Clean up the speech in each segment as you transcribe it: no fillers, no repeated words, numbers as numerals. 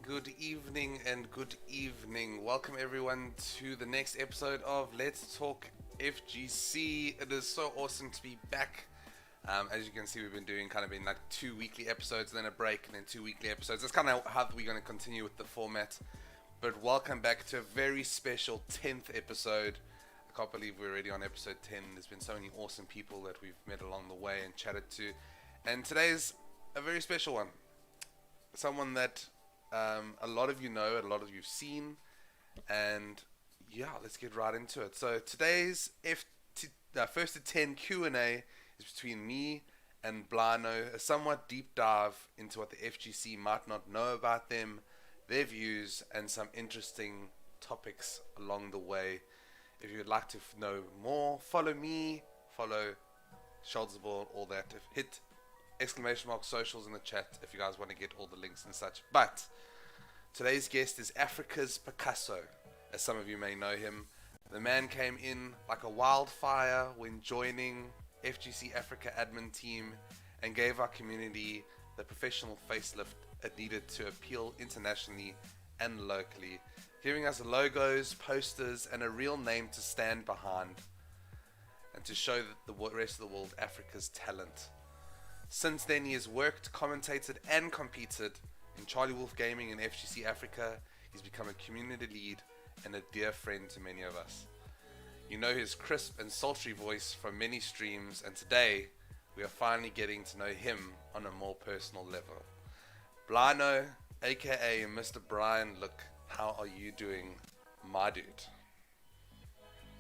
Good evening, and good evening. Welcome everyone to the next episode of Let's Talk FGC. It is so awesome to be back. As you can see, we've been doing kind of in like 2 weekly episodes, then a break, and then 2 weekly episodes. That's kind of how we're going to continue with the format. But welcome back to a very special 10th episode. I can't believe we're already on episode 10. There's been so many awesome people that we've met along the way and chatted to. And today's a very special one. Someone that a lot of you know, a lot of you've seen, and yeah, let's get right into it. So today's first to 10 Q&A is between me and Blion-o, a somewhat deep dive into what the FGC might not know about them, their views, and some interesting topics along the way. If you would like to know more, follow me, follow Schultzball, all that. Hit exclamation mark socials in the chat if you guys want to get all the links and such. But today's guest is Africa's Picasso, as some of you may know him. The man came in like a wildfire when joining FGC Africa admin team and gave our community the professional facelift it needed to appeal internationally and locally, giving us logos, posters, and a real name to stand behind and to show the rest of the world Africa's talent. Since then, he has worked, commentated, and competed in CharlieWolfGaming and FGC Africa. He's become a community lead and a dear friend to many of us. You know his crisp and sultry voice from many streams, and today we are finally getting to know him on a more personal level. Blion-o, aka Mr. Brian, look, how are you doing, my dude?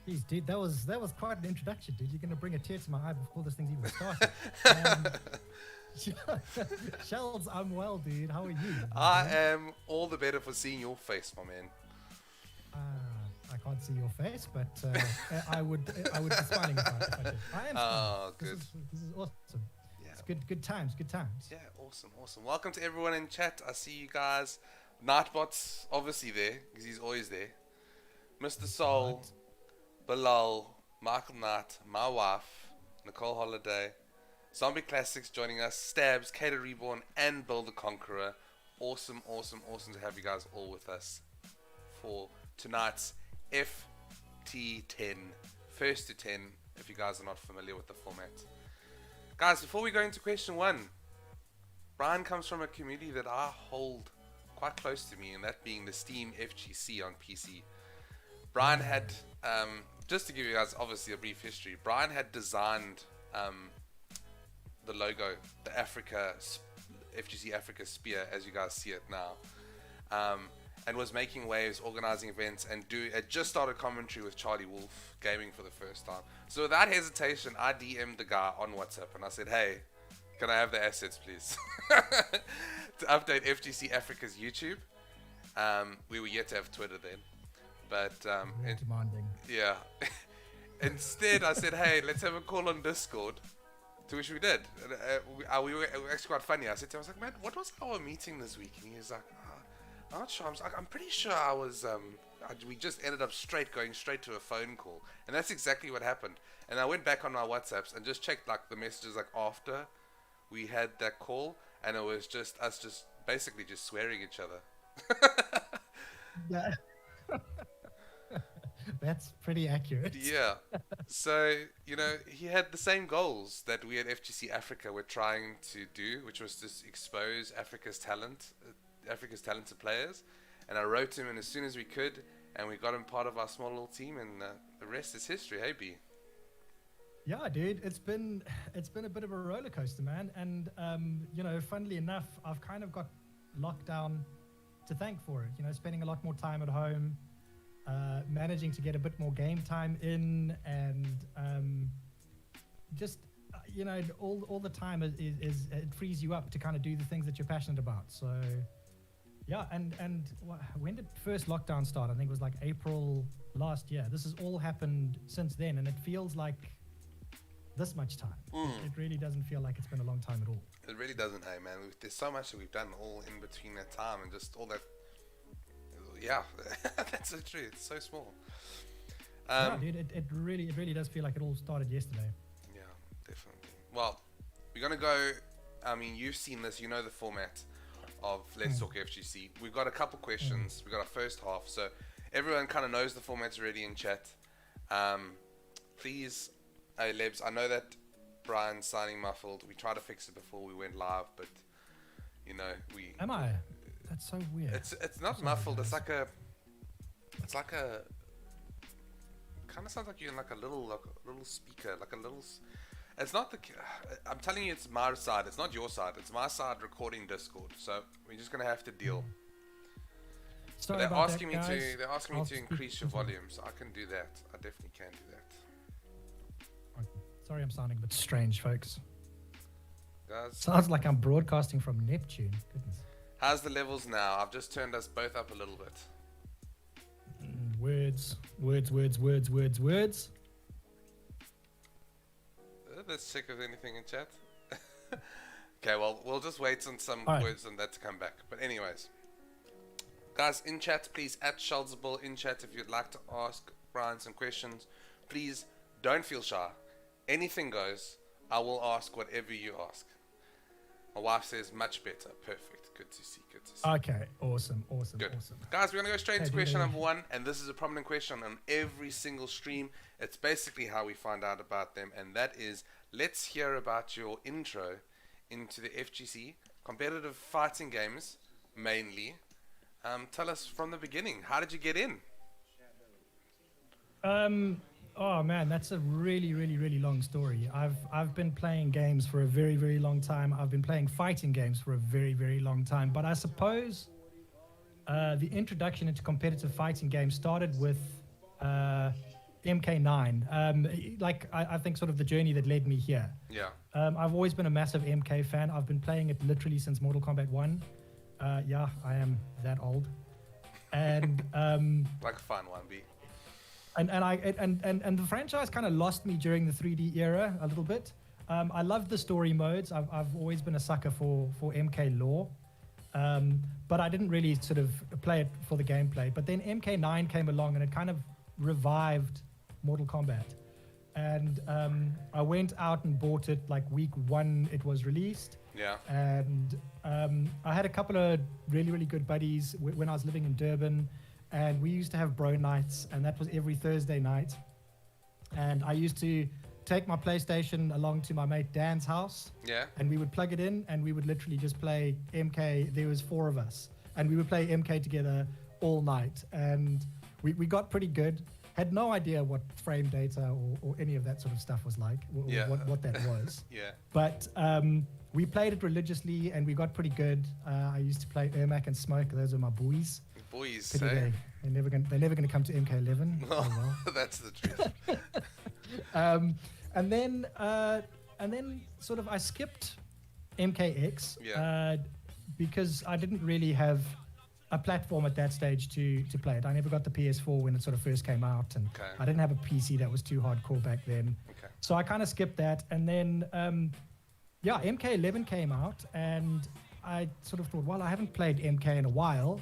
Jeez, dude, that was quite an introduction, dude. You're gonna bring a tear to my eye before this thing's even started. Shells, I'm well, dude. How are you? I am all the better for seeing your face, my man. I can't see your face, but I would be smiling if I did. I am smiling. Good. This is awesome. Yeah. It's good times. Yeah, awesome. Welcome to everyone in chat. I see you guys. Nightbot's obviously there because he's always there. Mr. Soul. Right. Bilal, Michael Knight, my wife, Nicole Holiday, Zombie Classics joining us, Stabs, Cater Reborn, and Bill the Conqueror. Awesome to have you guys all with us for tonight's FT10, first to 10, if you guys are not familiar with the format. Guys, before we go into question 1, Brian comes from a community that I hold quite close to me, and that being the Steam FGC on PC. Brian had, just to give you guys obviously a brief history, Brian had designed the logo, the FGC Africa spear, as you guys see it now, and was making waves, organizing events, and had just started commentary with CharlieWolfGaming for the first time. So without hesitation, I DM'd the guy on WhatsApp and I said, hey, can I have the assets, please? To update FGC Africa's YouTube. We were yet to have Twitter then. But demanding. Yeah. Instead, I said, "Hey, let's have a call on Discord." To which we did. We were actually quite funny. I said to him, "I was like, man, what was our meeting this week?" And he was like, "I'm not sure." I was like, "I'm pretty sure I was." We just ended up going straight to a phone call, and that's exactly what happened. And I went back on my WhatsApps and just checked like the messages like after we had that call, and it was just us just basically just swearing each other. Yeah. That's pretty accurate. Yeah. So, he had the same goals that we at FGC Africa were trying to do, which was to expose Africa's talented players. And I wrote to him as soon as we could, and we got him part of our small little team, and the rest is history, hey B? Yeah, dude, it's been a bit of a roller coaster, man. And funnily enough, I've kind of got lockdown to thank for it. Spending a lot more time at home, managing to get a bit more game time in, and just all the time is it frees you up to kind of do the things that you're passionate about. So yeah, and when did first lockdown start? I think it was like April last year. This has all happened since then, and it feels like this much time. It really doesn't feel like it's been a long time at all. It really doesn't, hey man. There's so much that we've done all in between that time, and just all that. Yeah, that's so true. It's so small. Yeah, dude, it really does feel like it all started yesterday. Yeah, definitely. Well, we're gonna go. I mean, you've seen this. You know the format of Let's Talk FGC. We've got a couple questions. We've got our first half, so everyone kind of knows the format's already in chat. Please, hey Lebs, I know that Brian's signing muffled. We tried to fix it before we went live, but you know we. Am I? That's so weird. It's not muffled. It's like a. Kind of sounds like you're in like a little speaker, like a little. It's not the. I'm telling you, it's my side. It's not your side. It's my side recording Discord. So we're just gonna have to deal. Sorry They're about asking that, me guys. to. They're asking me I'll to speak increase your as well. volume, so I can do that. I definitely can do that. Okay. Sorry, I'm sounding a bit strange, folks. Guys, Sounds like I'm broadcasting from Neptune. Goodness. how's the levels now? I've just turned us both up a little bit. Words. Let's check if there's anything in chat. Okay, well, we'll just wait on some Alright. words on that to come back. But anyways, guys, in chat, please, at Shalzable in chat if you'd like to ask Brian some questions. Please don't feel shy. Anything goes. I will ask whatever you ask. My wife says much better. Perfect. Good to see. Good to see. Okay, awesome. Good. Awesome. Guys, we're going to go straight into Okay, question dude. number 1, and this is a prominent question on every single stream. It's basically how we find out about them, and that is, let's hear about your intro into the FGC, competitive fighting games, mainly. Tell us from the beginning, how did you get in? Oh man, that's a really long story. I've been playing games for a very long time. I've been playing fighting games for a very long time. But I suppose the introduction into competitive fighting games started with MK9. I think sort of the journey that led me here. Yeah. I've always been a massive MK fan. I've been playing it literally since Mortal Kombat 1. Yeah, I am that old. And Like a fun one, B. and the franchise kind of lost me during the 3D era a little bit. I love the story modes. I've always been a sucker for MK lore, but I didn't really sort of play it for the gameplay. But then MK9 came along and it kind of revived Mortal Kombat. And I went out and bought it like week 1 it was released. Yeah. And I had a couple of really good buddies when I was living in Durban. And we used to have bro nights, and that was every Thursday night. And I used to take my PlayStation along to my mate Dan's house. Yeah. And we would plug it in, and we would literally just play MK. There was 4 of us, and we would play MK together all night. And we got pretty good. Had no idea what frame data or any of that sort of stuff was like, or Yeah. what that was. Yeah. But we played it religiously, and we got pretty good. I used to play Ermac and Smoke. Those are my boys. Boys, Pity eh? they're never gonna come to MK11. Well, Oh, that's the truth. well. And then sort of I skipped MKX Yeah. because I didn't really have a platform at that stage to play it. I never got the PS4 when it sort of first came out, and Okay. I didn't have a PC that was too hardcore back then. Okay. So I kind of skipped that, and then MK11 came out, and I sort of thought, well, I haven't played MK in a while.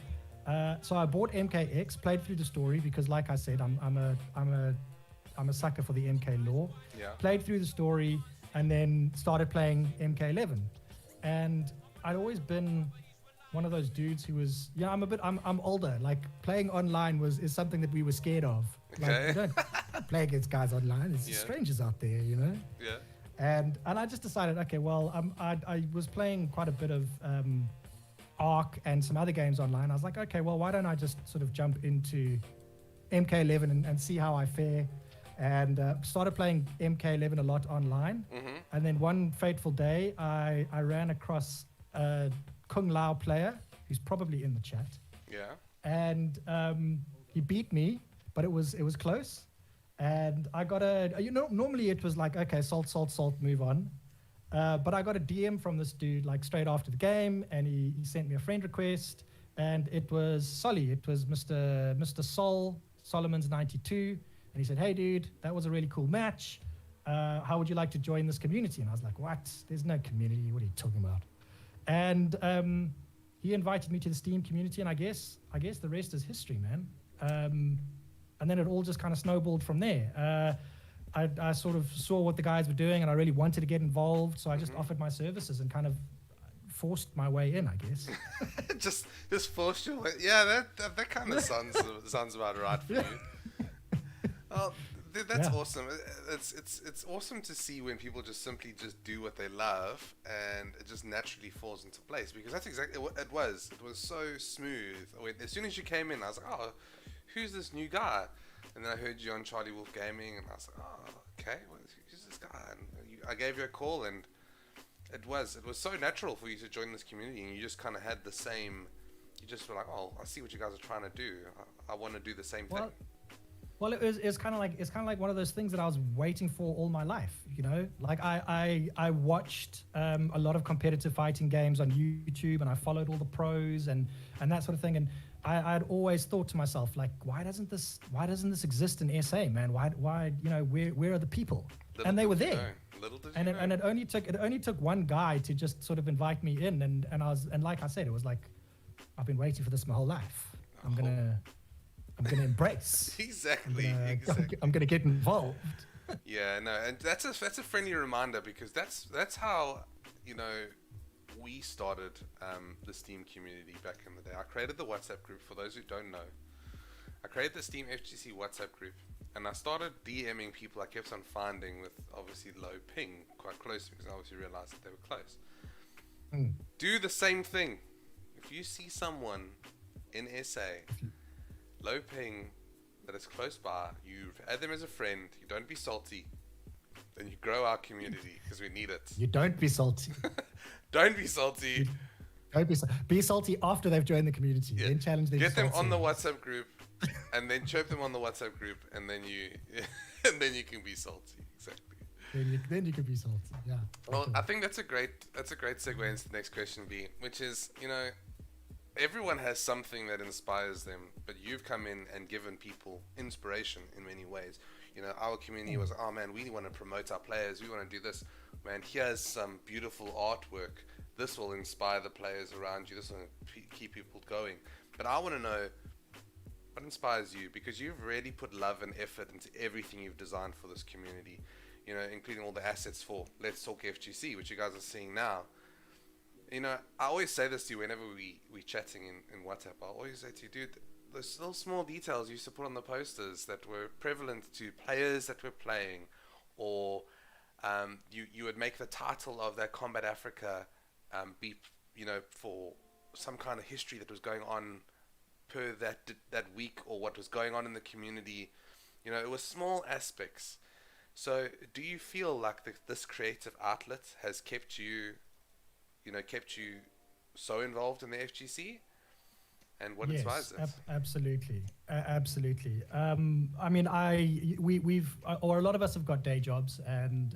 So I bought MKX, played through the story because, like I said, I'm a sucker for the MK lore. Yeah. Played through the story and then started playing MK11. And I'd always been one of those dudes who was, I'm older. Like playing online is something that we were scared of. Like, Okay. you don't play against guys online. It's Yeah. strangers out there, you know. Yeah. And I just decided, okay, well, I was playing quite a bit of Ark and some other games online. I was like, okay, well, why don't I just sort of jump into MK11 and see how I fare? And started playing MK11 a lot online. Mm-hmm. And then one fateful day, I ran across a Kung Lao player who's probably in the chat. Yeah. And he beat me, but it was close. And I got normally it was like, okay, salt, move on. But I got a DM from this dude like straight after the game, and he sent me a friend request, and it was Solly. It was Mr. Solomon's 92, and he said, "Hey dude, that was a really cool match. how would you like to join this community? And I was like, what? There's no community. What are you talking about? And he invited me to the Steam community, and I guess the rest is history, man. And then it all just kind of snowballed from there. I sort of saw what the guys were doing, and I really wanted to get involved, so I just offered my services and kind of forced my way in, I guess. just forced your way. Yeah, that kind of sounds about right for you. Oh, that's awesome. It's awesome to see when people just simply just do what they love, and it just naturally falls into place, because that's exactly what it was. It was so smooth. As soon as you came in, I was like, oh, who's this new guy? And then I heard you on CharlieWolfGaming, and I was like, oh, okay, who's this guy? And I gave you a call, and it was so natural for you to join this community, and you just kind of had the same. You just were like, oh, I see what you guys are trying to do. I want to do the same thing. Well, it's kind of like one of those things that I was waiting for all my life. You know, like I watched a lot of competitive fighting games on YouTube, and I followed all the pros and that sort of thing. And I'd always thought to myself, like, why doesn't this exist in SA, man? Why you know, where are the people? And they were there. And it only took one guy to just sort of invite me in, and like I said, it was like, I've been waiting for this my whole life. I'm gonna embrace. Exactly. I'm gonna get involved. Yeah, no, and that's a friendly reminder, because that's how, you know, we started the Steam community back in the day. I created the WhatsApp group. For those who don't know, I created the Steam FGC WhatsApp group, and I started DMing people I kept on finding with obviously low ping quite close, because I obviously realized that they were close. Do the same thing. If you see someone in SA, low ping, that is close by, you add them as a friend. You don't be salty. Then you grow our community, because we need it. You don't be salty. Don't be salty. Be salty after they've joined the community. Yeah. Then challenge them. Get them on the WhatsApp group, and then chirp them on the WhatsApp group, and then you can be salty. Exactly. Then you can be salty. Yeah. Well, I think that's a great segue into the next question, B, which is, you know, everyone has something that inspires them, but you've come in and given people inspiration in many ways. You know, our community was, oh man, we want to promote our players. We want to do this. Man, here's some beautiful artwork. This will inspire the players around you. This will keep people going. But I want to know, what inspires you? Because you've really put love and effort into everything you've designed for this community. You know, including all the assets for Let's Talk FGC, which you guys are seeing now. You know, I always say this to you whenever we chatting in WhatsApp. I always say to you, dude, those little small details you used to put on the posters that were prevalent to players that were playing, or you would make the title of that Combat Africa be, you know, for some kind of history that was going on per that week, or what was going on in the community. You know, it was small aspects. So do you feel like this creative outlet has kept you so involved in the FGC? And what inspires us? Absolutely. I mean, we've a lot of us have got day jobs, and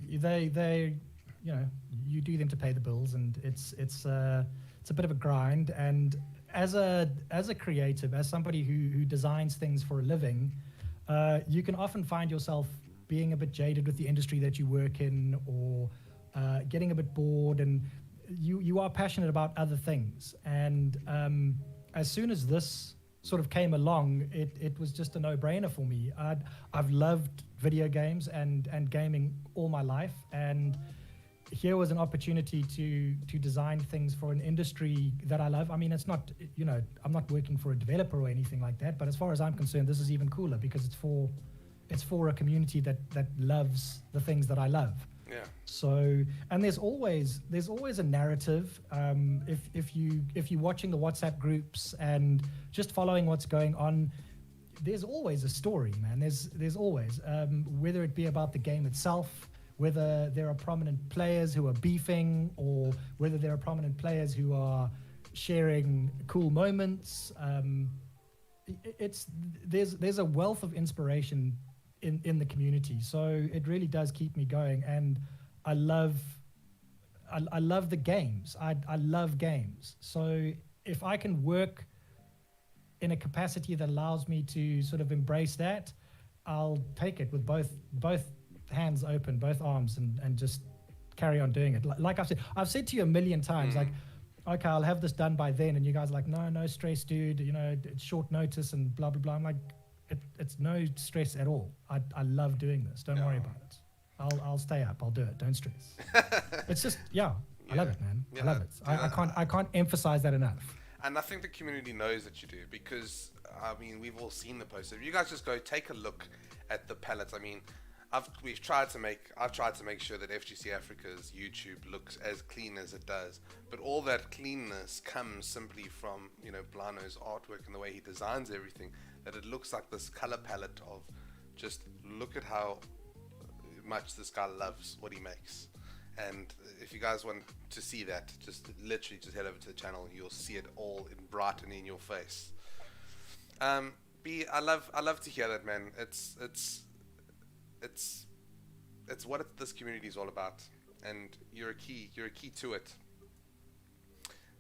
they you know, you do them to pay the bills, and it's a bit of a grind. And as a creative, as somebody who designs things for a living, you can often find yourself being a bit jaded with the industry that you work in, or getting a bit bored, and you are passionate about other things. And as soon as this sort of came along, it was just a no-brainer for me. I've loved video games and gaming all my life, and here was an opportunity to design things for an industry that I love. I mean, it's not, you know, I'm not working for a developer or anything like that, but as far as I'm concerned, this is even cooler, because it's for a community that loves the things that I love. Yeah. So, and there's always a narrative. If you're watching the WhatsApp groups and just following what's going on, there's always a story, man. There's always, whether it be about the game itself, whether there are prominent players who are beefing, or whether there are prominent players who are sharing cool moments. There's a wealth of inspiration in the community, so it really does keep me going. And I love the games. I love games. So if I can work in a capacity that allows me to sort of embrace that, I'll take it with both hands open, both arms, and just carry on doing it. Like I've said to you a million times, like, okay, I'll have this done by then, and you guys are like, no stress, dude. You know, it's short notice and blah blah blah. I'm like, it's no stress at all. I love doing this. Don't worry about it. I'll stay up. I'll do it. Don't stress. It's just I love it, man. I love it. I can't emphasize that enough. And I think the community knows that you do, because I mean, we've all seen the poster. If you guys just go take a look at the palettes, I mean, I've tried to make sure that FGC Africa's YouTube looks as clean as it does, but all that cleanness comes simply from, you know, Blion-o's artwork and the way he designs everything, that it looks like this color palette of just look at how much this guy loves what he makes. And if you guys want to see that, just literally just head over to the channel and you'll see it all in bright and in your face. B, I love to hear that, man. It's what this community is all about, and you're a key to it.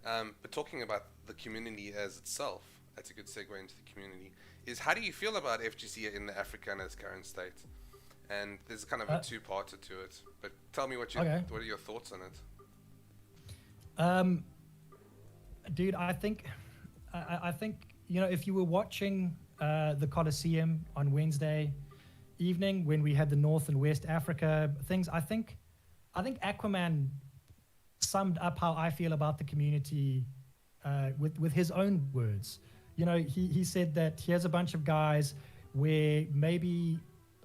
But talking about the community as itself, that's a good segue into the community. Is how do you feel about FGC in Africa in its current state? And there's kind of a two-parter to it. But tell me what are your thoughts on it? Dude, I think you know, if you were watching the Coliseum on Wednesday evening when we had the North and West Africa things, I think Aquaman summed up how I feel about the community with his own words. You know, he said that here's a bunch of guys where maybe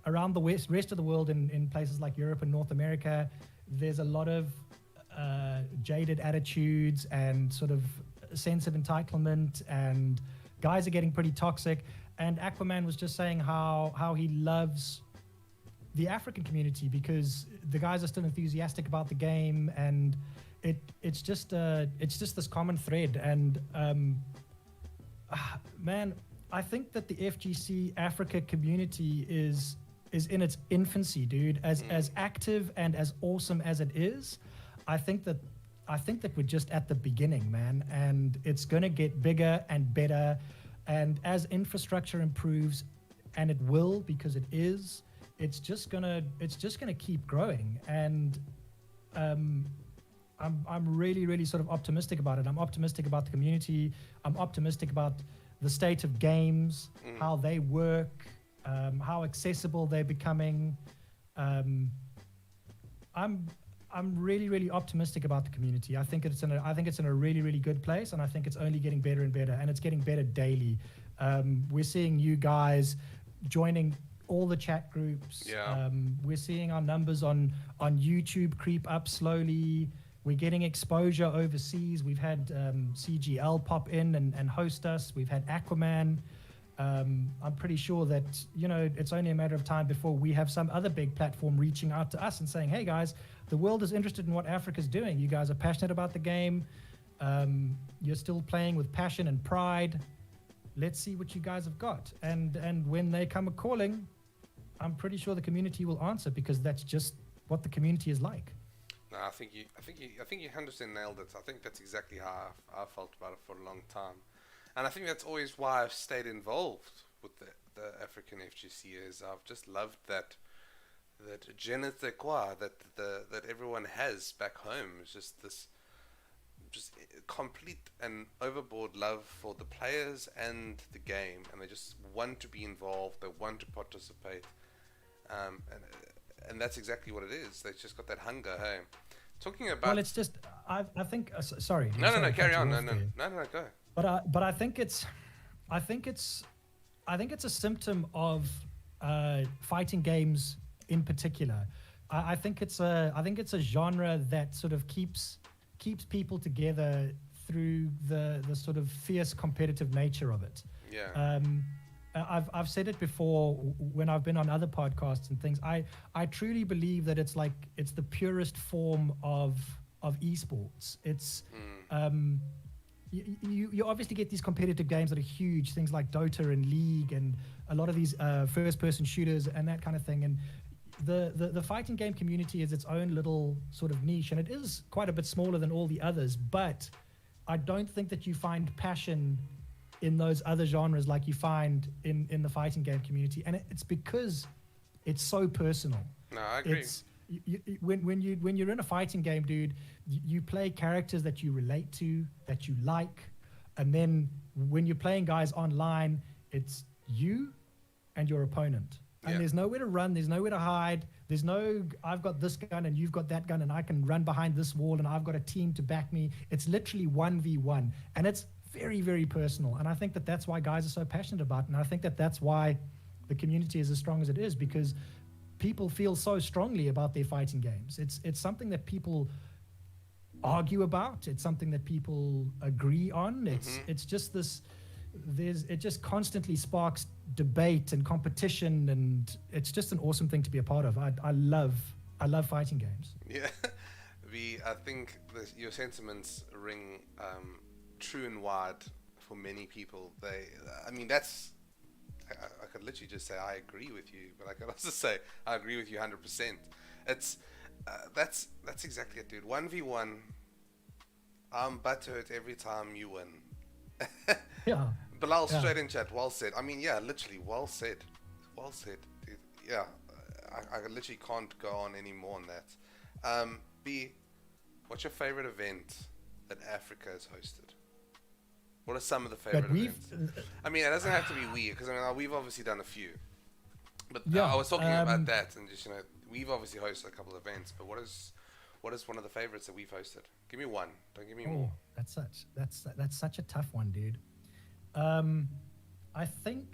around the rest of the world, in places like Europe and North America, there's a lot of jaded attitudes and sort of sense of entitlement, and guys are getting pretty toxic. And Aquaman was just saying how he loves the African community because the guys are still enthusiastic about the game, and it's just this common thread. And man, I think that the FGC Africa community is in its infancy, dude. As active and as awesome as it is, I think that we're just at the beginning, man, and it's gonna get bigger and better. And as infrastructure improves, and it will, because it is, it's just gonna keep growing. And I'm really, really sort of optimistic about it. I'm optimistic about the community. I'm optimistic about the state of games, how they work, how accessible they're becoming. I'm really, really optimistic about the community. I think it's in a really, really good place, and I think it's only getting better and better, and it's getting better daily. We're seeing new guys joining all the chat groups. Yeah. We're seeing our numbers on YouTube creep up slowly. We're getting exposure overseas. We've had CGL pop in and host us. We've had Aquaman. I'm pretty sure that, you know, it's only a matter of time before we have some other big platform reaching out to us and saying, hey guys, the world is interested in what Africa's doing. You guys are passionate about the game. You're still playing with passion and pride. Let's see what you guys have got. And when they come a-calling, I'm pretty sure the community will answer, because that's just what the community is like. No, I think you 100% nailed it. I think that's exactly how I felt about it for a long time. And I think that's always why I've stayed involved with the African FGC. Is I've just loved that je ne sais quoi that everyone has back home. It's just this complete and overboard love for the players and the game, and they just want to be involved. They want to participate, and that's exactly what it is. They've just got that hunger. Hey, talking about. Well, it's just I think sorry. No, carry on. No, go. But I think it's a symptom of fighting games in particular. I think it's a genre that sort of keeps people together through the sort of fierce competitive nature of it. Yeah. I've said it before when I've been on other podcasts and things. I truly believe that it's the purest form of esports. It's you obviously get these competitive games that are huge, things like Dota and League and a lot of these first-person shooters and that kind of thing. And the fighting game community is its own little sort of niche, and it is quite a bit smaller than all the others. But I don't think that you find passion in those other genres like you find in the fighting game community, and it's because it's so personal. No, I agree. When you're in a fighting game, dude, you play characters that you relate to, that you like, and then when you're playing guys online, it's you and your opponent. And there's nowhere to run, there's nowhere to hide, there's no, I've got this gun and you've got that gun and I can run behind this wall and I've got a team to back me. It's literally 1v1, and it's very, very personal. And I think that that's why guys are so passionate about it. And I think that that's why the community is as strong as it is, because people feel so strongly about their fighting games. It's something that people argue about. It's something that people agree on. It's just this, it just constantly sparks debate and competition, and it's just an awesome thing to be a part of. I love fighting games. Yeah, I think your sentiments ring true and wide for many people. I mean, that's, I could literally just say I agree with you, but I could also say I agree with you 100%. It's that's exactly it, dude. 1v1. I'm butthurt every time you win. Yeah. Bilal, straight in chat, well said. I mean, yeah, literally, well said. Well said, dude. Yeah, I literally can't go on any more on that. B, what's your favorite event that Africa has hosted? What are some of the favorite events? I mean, it doesn't have to be we, because I mean, we've obviously done a few. But I was talking about that, and just, we've obviously hosted a couple of events, but what is one of the favorites that we've hosted? Give me one. Don't give me more. That's such a tough one, dude. I think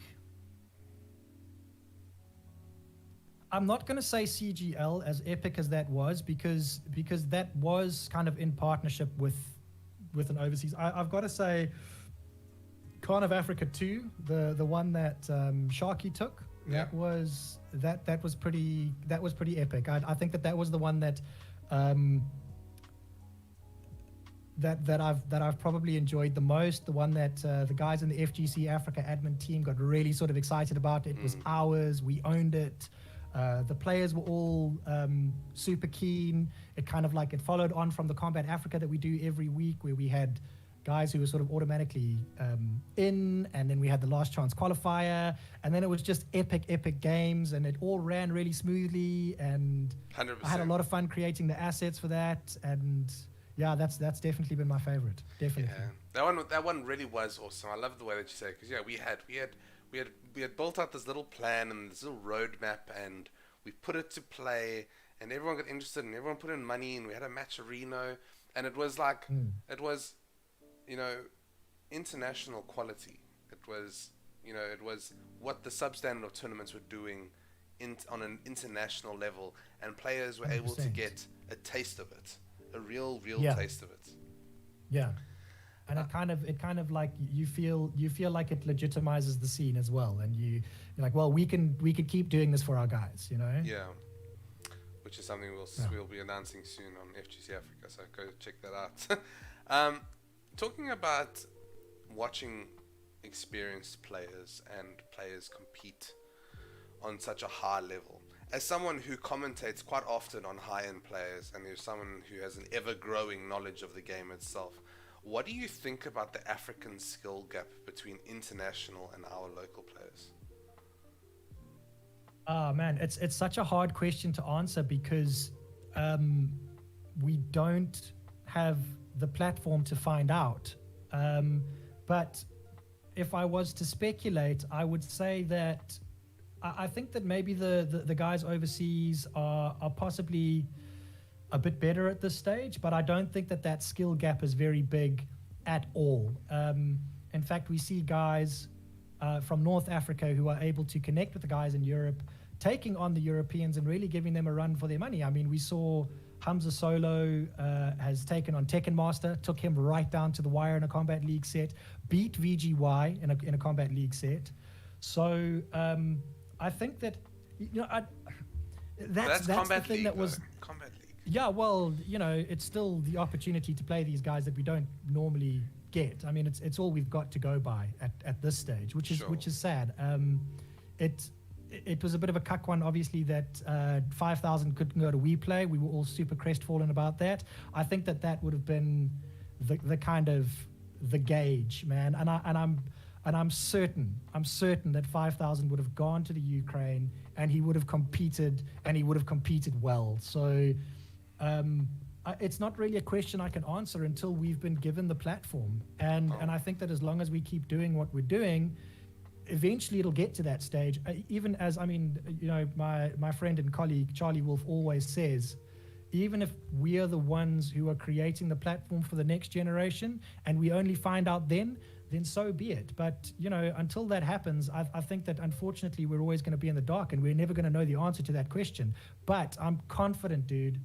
I'm not going to say CGL, as epic as that was, because that was kind of in partnership with an overseas. I've got to say, Khan of Africa 2, the one that Sharky took, that was pretty epic. I think that was the one that that I've probably enjoyed the most, the one that the guys in the FGC Africa admin team got really sort of excited about. It was ours, we owned it. The players were all super keen. It kind of like, it followed on from the Combat Africa that we do every week, where we had guys who were sort of automatically in, and then we had the last chance qualifier, and then it was just epic games, and it all ran really smoothly, and 100%. I had a lot of fun creating the assets for that, and yeah, that's definitely been my favorite. Definitely. Yeah. That one really was awesome. I love the way that you say it, because we had built out this little plan and this little roadmap, and we put it to play, and everyone got interested, and everyone put in money, and we had a match arena, and it was like it was, international quality. It was what the substandard of tournaments were doing on an international level, and players were 100%. Able to get a taste of it. A real taste of it. Yeah. And it kind of like you feel like it legitimizes the scene as well, and you're like, well, we can keep doing this for our guys, Yeah. Which is something we'll be announcing soon on FGC Africa, so go check that out. Talking about watching experienced players and players compete on such a high level. As someone who commentates quite often on high-end players, and is someone who has an ever-growing knowledge of the game itself, what do you think about the African skill gap between international and our local players? Oh man, it's such a hard question to answer, because we don't have the platform to find out. But if I was to speculate, I would say that I think that maybe the guys overseas are possibly a bit better at this stage, but I don't think that skill gap is very big at all. In fact, we see guys from North Africa who are able to connect with the guys in Europe, taking on the Europeans and really giving them a run for their money. I mean, we saw Hamza Solo has taken on Tekken Master, took him right down to the wire in a Combat League set, beat VGY in a Combat League set. So I think that that's the thing League, that was Combat League. Yeah, well, it's still the opportunity to play these guys that we don't normally get. I mean, it's all we've got to go by at this stage, which is sad. It was a bit of a cuck one, obviously, that 5,000 couldn't go to WePlay. We were all super crestfallen about that. I think that would have been the kind of the gauge, man. And And I'm certain that 5,000 would have gone to the Ukraine, and he would have competed, and he would have competed well. So it's not really a question I can answer until we've been given the platform. And I think that as long as we keep doing what we're doing, eventually it'll get to that stage. Even as, I mean, you know, my friend and colleague, Charlie Wolf, always says, even if we are the ones who are creating the platform for the next generation and we only find out then so be it. But, you know, until that happens, I think that unfortunately we're always going to be in the dark and we're never going to know the answer to that question. But I'm confident, dude.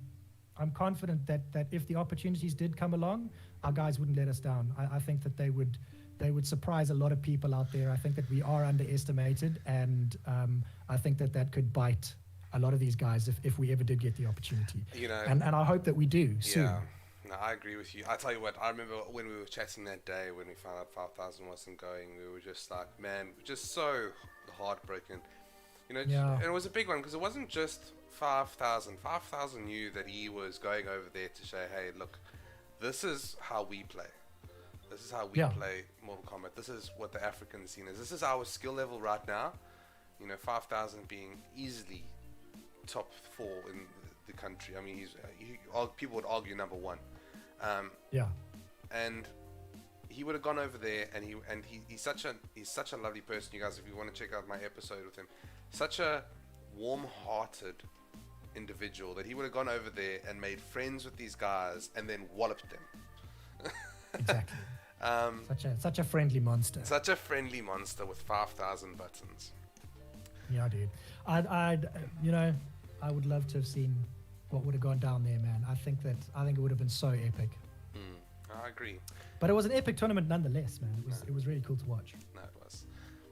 I'm confident that if the opportunities did come along, our guys wouldn't let us down. I think that they would surprise a lot of people out there. I think that we are underestimated, and I think that could bite a lot of these guys if we ever did get the opportunity. You know, and I hope that we do soon. Yeah. No, I agree with you. I tell you what, I remember when we were chatting that day when we found out 5,000 wasn't going, we were just like, man, just so heartbroken. You know, and it was a big one because it wasn't just 5,000. 5,000 knew that he was going over there to say, hey, look, this is how we play. This is how we play Mortal Kombat. This is what the African scene is. This is our skill level right now. You know, 5,000 being easily top 4 in the country. I mean, people would argue number 1. And he would have gone over there, and he's such a lovely person. You guys, if you want to check out my episode with him, such a warm-hearted individual that he would have gone over there and made friends with these guys and then walloped them. Exactly. Such a friendly monster. Such a friendly monster with 5,000 buttons. Yeah, dude. I would love to have seen what would have gone down there, man. I think it would have been so epic. I agree. But it was an epic tournament nonetheless, man. It was really cool to watch. No, it was.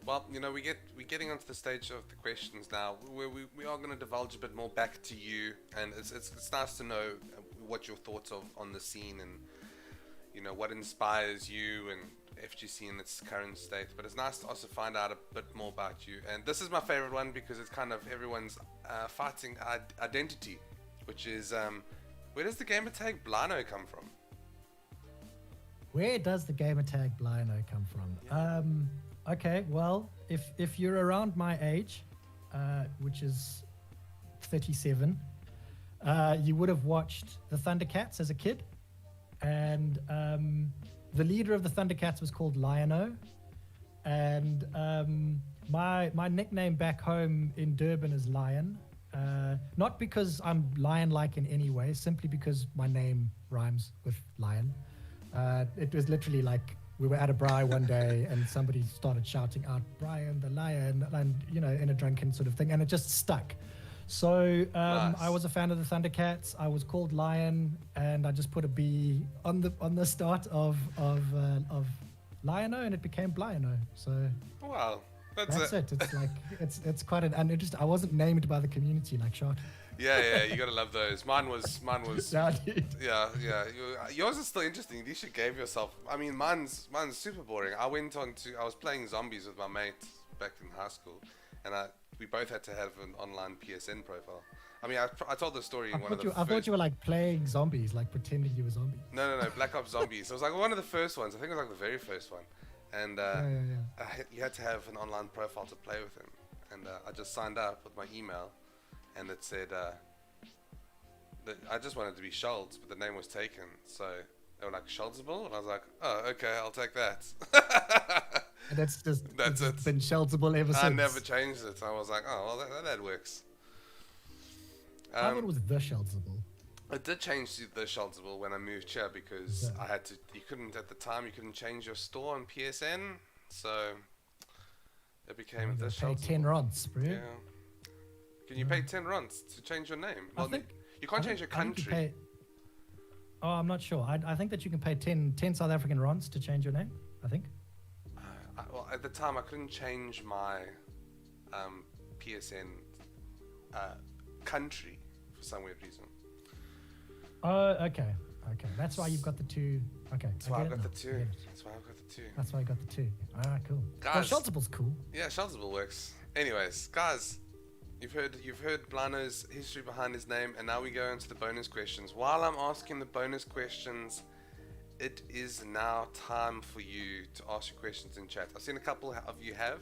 Well, you know, we're getting onto the stage of the questions now. We are going to divulge a bit more back to you, and it's nice to know what your thoughts on the scene and, you know, what inspires you and FGC in its current state. But it's nice to also find out a bit more about you. And this is my favorite one because it's kind of everyone's fighting identity, which is where does the gamer tag Blion-o come from? Where does the gamer tag Blion-o come from? Yeah. Okay, well, if you're around my age, which is 37, you would have watched the Thundercats as a kid, and the leader of the Thundercats was called Lion-o, and my nickname back home in Durban is Lion, not because I'm lion-like in any way, simply because my name rhymes with lion. It was literally like we were at a braai one day and somebody started shouting out Brian the Lion, and you know, in a drunken sort of thing, and it just stuck. So Nice. I was a fan of the Thundercats. I was called Lion, and I just put a B on the start of Lion-o, and it became Blion-o. So Wow, that's it. It's like it's quite an uninteresting. I wasn't named by the community like Shark. Yeah, you gotta love those. Mine was. Yeah, dude. Yeah. Yours is still interesting. At least you gave yourself. I mean, mine's super boring. I was playing zombies with my mates back in high school, and we both had to have an online PSN profile. I mean, I told the story in one of the I thought you were like playing zombies, like pretending you were zombies. No, Black Ops Zombies. It was like one of the first ones. I think it was like the very first one, and you had to have an online profile to play with him, and I just signed up with my email. And it said that I just wanted to be Schultz, but the name was taken. So they were like, Schultzable? And I was like, oh, okay, I'll take that. And that's it. Been Schultzable ever since. I never changed it. I was like, oh, well, that works. I thought it was the Schultzable. I did change to the Schultzable when I moved here because I had to. You couldn't change your store on PSN. So it became the Schultzable. Pay 10 rands, bro. Yeah. Can you pay 10 rands to change your name? Well, you can't change your country. I'm not sure. I think that you can pay 10 South African rands to change your name, I think. Well, at the time, I couldn't change my PSN country for some weird reason. Oh, okay. That's why you've got the two. Okay. That's why I've got the two. That's why I got the two. Ah, cool. Guys, well, Schultzable's cool. Yeah, Schultzable works. Anyways, guys, you've heard Blion-o's history behind his name, and now we go into the bonus questions. While I'm asking the bonus questions, it is now time for you to ask your questions in chat. I've seen a couple of you have,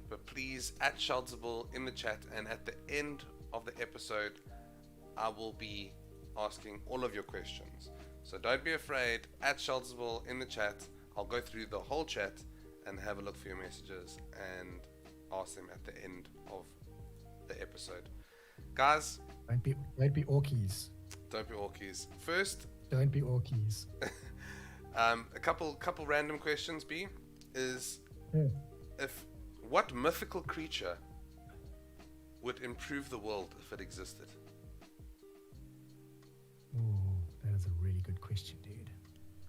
but please at Sheldsable in the chat, and at the end of the episode, I will be asking all of your questions. So don't be afraid, at Sheldsable in the chat. I'll go through the whole chat and have a look for your messages and ask them at the end of the episode. Guys, Don't be orkies. don't be orkies. First, Don't be orkies. a couple random questions. B is what mythical creature would improve the world if it existed? Oh, that is a really good question, dude.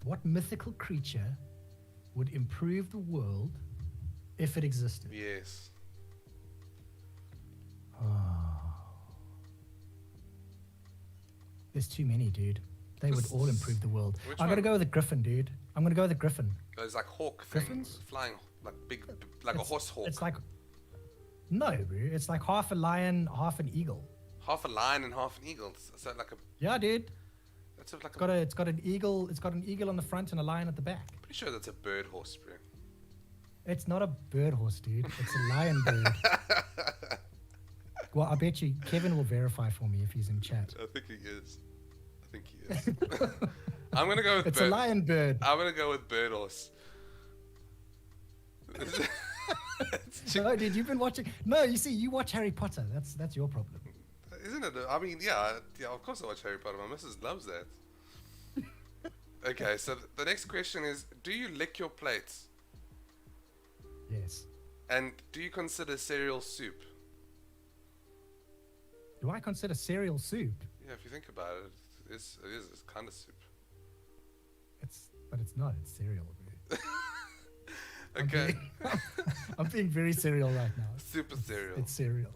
What mythical creature would improve the world if it existed? Yes. There's too many, dude. They would all improve the world. Which I'm one? gonna go with a griffin, dude. I'm gonna go with a griffin. Those like hawk Griffins? things, flying like big, like a horse hawk. It's like no, bro. It's like half a lion, half an eagle. Half a lion and half an eagle. So like a Yeah, dude. that's like It's got an eagle. It's got an eagle on the front and a lion at the back. pretty sure that's a bird horse, bro. It's not a bird horse, dude. It's a lion bird. Well, I bet you Kevin will verify for me if he's in chat. I think he is. I'm gonna go with It's bird. a lion bird. I'm gonna go with bird horse. No, dude, you've been watching. No, you see, you watch Harry Potter. That's your problem. Isn't it? I mean, yeah. Of course I watch Harry Potter. My missus loves that. Okay, so the next question is: do you lick your plates? Yes. And do you consider cereal soup? Do I consider cereal soup? Yeah, if you think about it, it's kind of soup. But it's not. It's cereal. Bro. Okay. I'm being very cereal right now. Super cereal. It's cereal.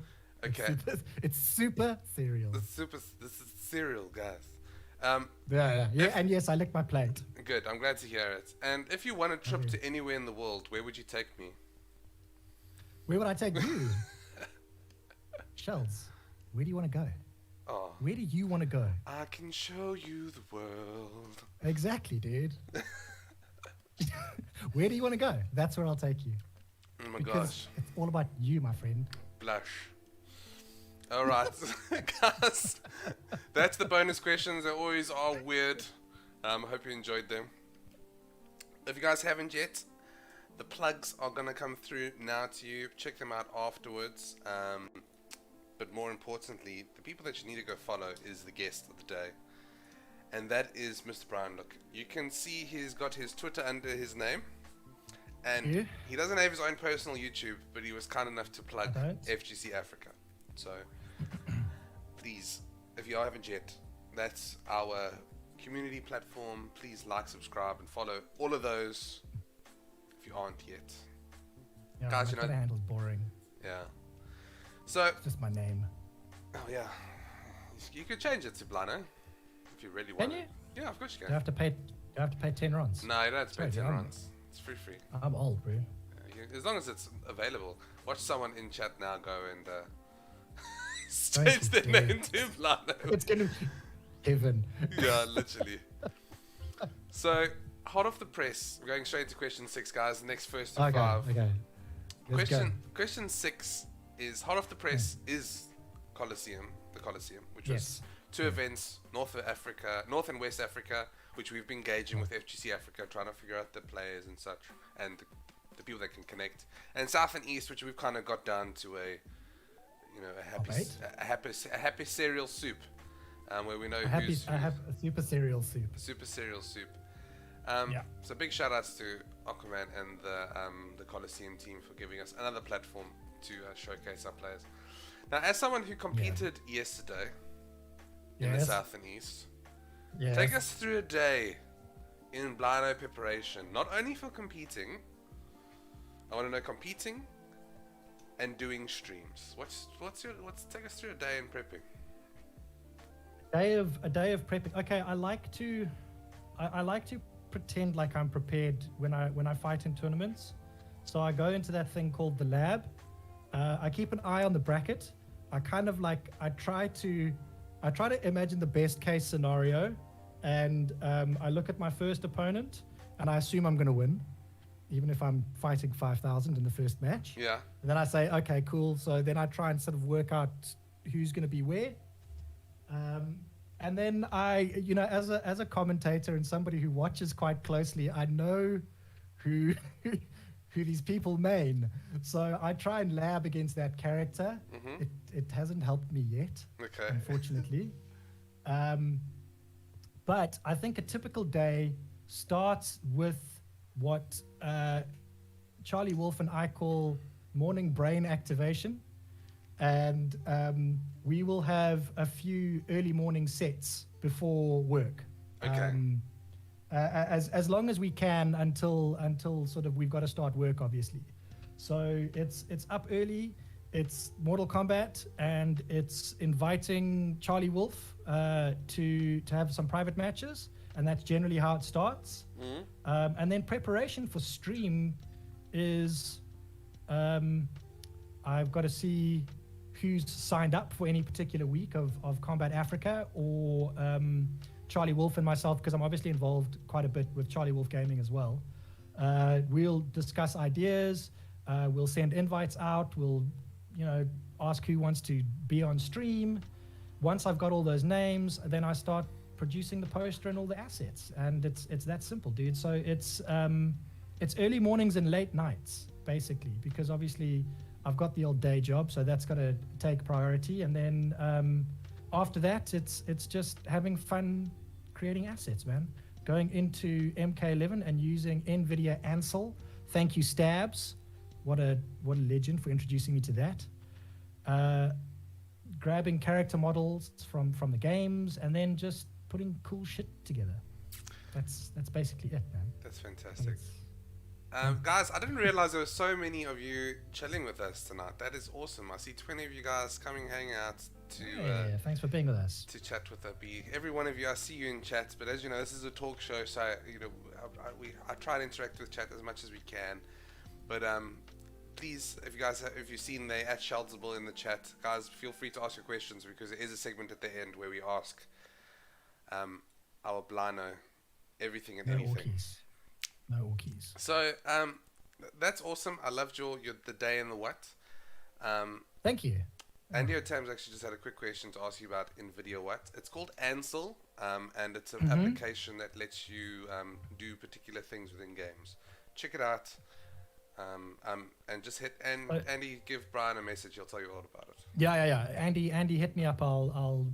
Okay. It's super cereal. This is cereal, guys. Yeah. And yes, I licked my plate. Good. I'm glad to hear it. And if you want a trip to anywhere in the world, where would you take me? Where would I take you? Shells, where do you want to go? Oh, Where do you want to go? I can show you the world. Exactly, dude. Where do you want to go? That's where I'll take you. Oh my Because gosh. it's all about you, my friend. Blush. All right, guys. That's the bonus questions. They always are weird. I hope you enjoyed them. If you guys haven't yet, the plugs are going to come through now to you. Check them out afterwards. But more importantly, the people that you need to go follow is the guest of the day. And that is Mr. Brian. Look, you can see he's got his Twitter under his name. And Yeah. he doesn't have his own personal YouTube, but he was kind enough to plug I don't. FGC Africa. So, please, if you haven't yet, that's our community platform. Please like, subscribe, and follow all of those if you aren't yet. Yeah, Guys, my you know- Twitter handle's boring. Yeah. So, It's just my name. oh yeah, you could change it to Blion-o if you really want. Can you? Yeah, of course you Do I can. have to pay? Do I have to pay 10 rands? No, you don't have to pay Sorry, 10 I'm- runs. It's free. I'm old, bro. As long as it's available. Watch someone in chat now go and Don't change you their dare. name to Blion-o. It's gonna be Kevin. Yeah, literally. So, hot off the press, we're going straight to question 6, guys. The next first of 5. Okay. Let's go. Question 6 is hot off the press is the Colosseum, which was Yes. 2 events, North and West Africa, which we've been engaging with FGC Africa, trying to figure out the players and such, and the people that can connect, and South and East, which we've kind of got down to a happy cereal soup, where we know who's I have a super cereal soup. super cereal soup. Yeah. So big shout outs to Aquaman and the Colosseum team for giving us another platform to showcase our players. Now, as someone who competed yesterday in the Yes. South and East, Yes. take us through a day in Blion-o preparation. Not only for competing, I want to know competing and doing streams. Take us through a day in prepping. A day of prepping. Okay, I like to pretend like I'm prepared when I fight in tournaments. So I go into that thing called the lab. I keep an eye on the bracket. I try to imagine the best case scenario, and I look at my first opponent, and I assume I'm going to win, even if I'm fighting 5,000 in the first match. Yeah. And then I say, okay, cool. So then I try and sort of work out who's going to be where. And then I, as a commentator and somebody who watches quite closely, I know who who these people main. So I try and lab against that character. Mm-hmm. It hasn't helped me yet, unfortunately. But I think a typical day starts with what Charlie Wolf and I call morning brain activation. And we will have a few early morning sets before work. Okay. As long as we can until sort of we've got to start work, obviously. So it's up early, it's Mortal Kombat, and it's inviting Charlie Wolf to have some private matches, and that's generally how it starts. Mm-hmm. And then preparation for stream is I've got to see who's signed up for any particular week of Combat Africa, or Charlie Wolf and myself, because I'm obviously involved quite a bit with CharlieWolfGaming as well. We'll discuss ideas, we'll send invites out, we'll ask who wants to be on stream. Once I've got all those names, then I start producing the poster and all the assets, and it's that simple, dude. So it's early mornings and late nights, basically, because obviously I've got the old day job, so that's got to take priority. And then after that, it's just having fun creating assets, man. Going into MK11 and using NVIDIA Ansel. Thank you, Stabs. What a legend for introducing me to that. Grabbing character models from the games, and then just putting cool shit together. That's basically it, man. That's fantastic. Guys, I didn't realize there were so many of you chilling with us tonight. That is awesome. I see 20 of you guys coming hang out to thanks for being with us, to chat with AB. Every one of you, I see you in chat, but as you know, this is a talk show, so I try to interact with chat as much as we can. But please, if you've seen the @Sheldsable in the chat, guys, feel free to ask your questions, because there is a segment at the end where we ask our Blion-o everything and anything. No keys. So that's awesome. I loved your the day and the what. Thank you. Andy O'Tams actually just had a quick question to ask you about NVIDIA what. It's called Ansel, and it's an application that lets you do particular things within games. Check it out, and just hit Andy, give Brian a message. He'll tell you all about it. Yeah. Andy, hit me up. I'll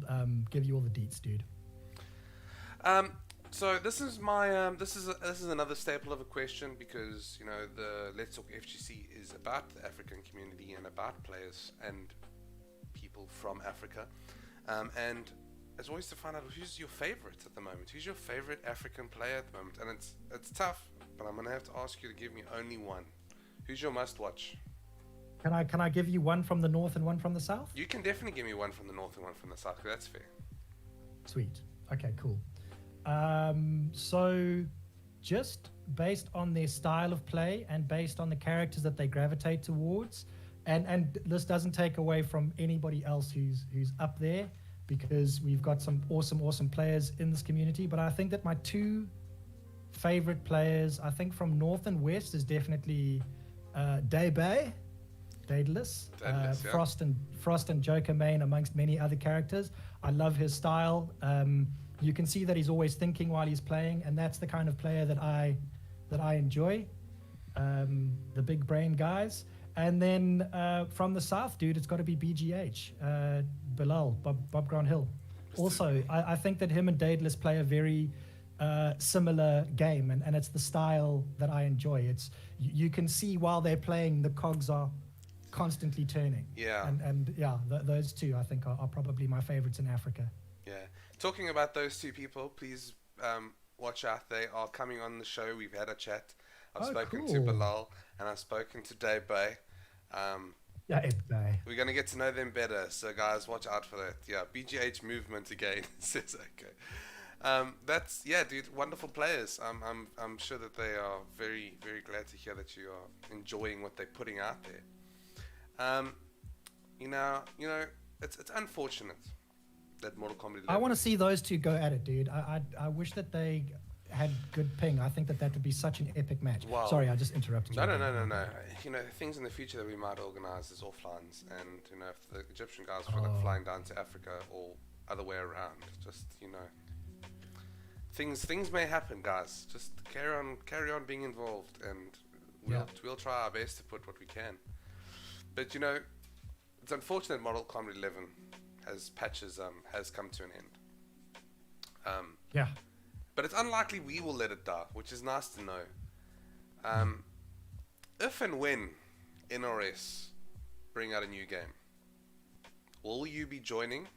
give you all the deets, dude. So this is my this is another staple of a question, because the Let's Talk FGC is about the African community and about players and people from Africa, and it's always to find out who's your favorite at the moment. Who's your favorite African player at the moment? And it's tough, but I'm gonna have to ask you to give me only one. Who's your must-watch? Can I give you one from the north and one from the south? You can definitely give me one from the north and one from the south. That's fair. Sweet. Okay, cool. So just based on their style of play and based on the characters that they gravitate towards, and this doesn't take away from anybody else who's up there, because we've got some awesome players in this community, but I think that my two favorite players, I think from north and west, is definitely Daedalus, Frost and Joker main, amongst many other characters. I love his style. You can see that he's always thinking while he's playing, and that's the kind of player that I enjoy. The big brain guys. And then from the south, dude, it's got to be BGH, Bilal, Bob Grant-Hill. Also, I think that him and Daedalus play a very similar game, and it's the style that I enjoy. It's you can see while they're playing, the cogs are constantly turning. Yeah. And those two I think are probably my favorites in Africa. Yeah. Talking about those two people, please watch out. They are coming on the show. We've had a chat. I've spoken to Bilal, and I've spoken to Dave Bay. We're going to get to know them better. So, guys, watch out for that. Yeah, BGH movement again. Says okay. Dude, wonderful players. I'm sure that they are very, very glad to hear that you are enjoying what they're putting out there. It's unfortunate that Mortal Kombat 11. I want to see those two go at it, dude. I wish that they had good ping. I think that would be such an epic match. Wow. Sorry, I just interrupted you. No. You know, things in the future that we might organize is offlines, and you know, if the Egyptian guys feel like flying down to Africa or other way around, just you know, things may happen, guys. Just carry on being involved, and we'll try our best to put what we can. But you know, it's unfortunate Mortal Kombat 11 has come to an end. Yeah. But it's unlikely we will let it die, which is nice to know. If and when NRS bring out a new game, will you be joining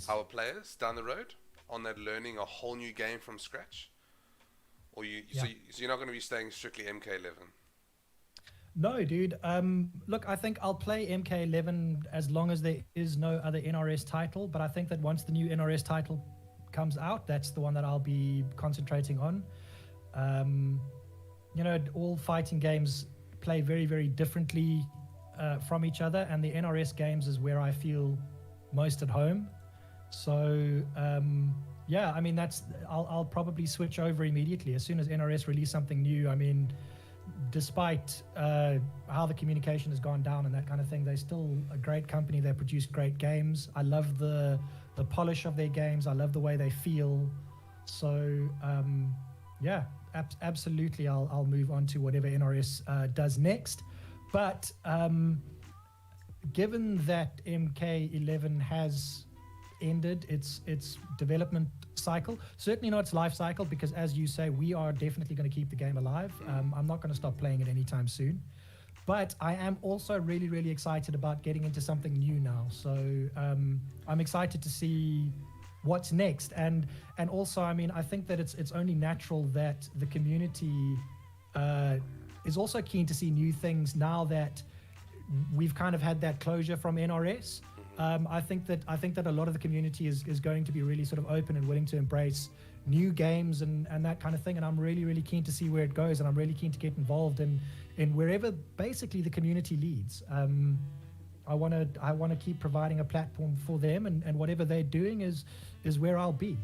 our players down the road on that learning a whole new game from scratch? Or so you're not going to be staying strictly MK11? No, dude. Look, I think I'll play MK11 as long as there is no other NRS title, but I think that once the new NRS title comes out, that's the one that I'll be concentrating on. You know, all fighting games play very, very differently from each other, and the NRS games is where I feel most at home. So yeah, I mean, I'll probably switch over immediately as soon as NRS release something new. I mean, despite how the communication has gone down and that kind of thing, they're still a great company. They produce great games. I love the polish of their games. I love the way they feel. So yeah, absolutely, I'll move on to whatever NRS does next. But given that MK11 has ended its development cycle, certainly not its life cycle, because as you say, we are definitely going to keep the game alive. I'm not going to stop playing it anytime soon. But I am also really, really excited about getting into something new now. So I'm excited to see what's next. And also, I mean, I think that it's only natural that the community is also keen to see new things now that we've kind of had that closure from NRS. I think that a lot of the community is going to be really sort of open and willing to embrace new games and that kind of thing. And I'm really, really keen to see where it goes. And I'm really keen to get involved in wherever basically the community leads. I want to keep providing a platform for them, and whatever they're doing is where I'll be.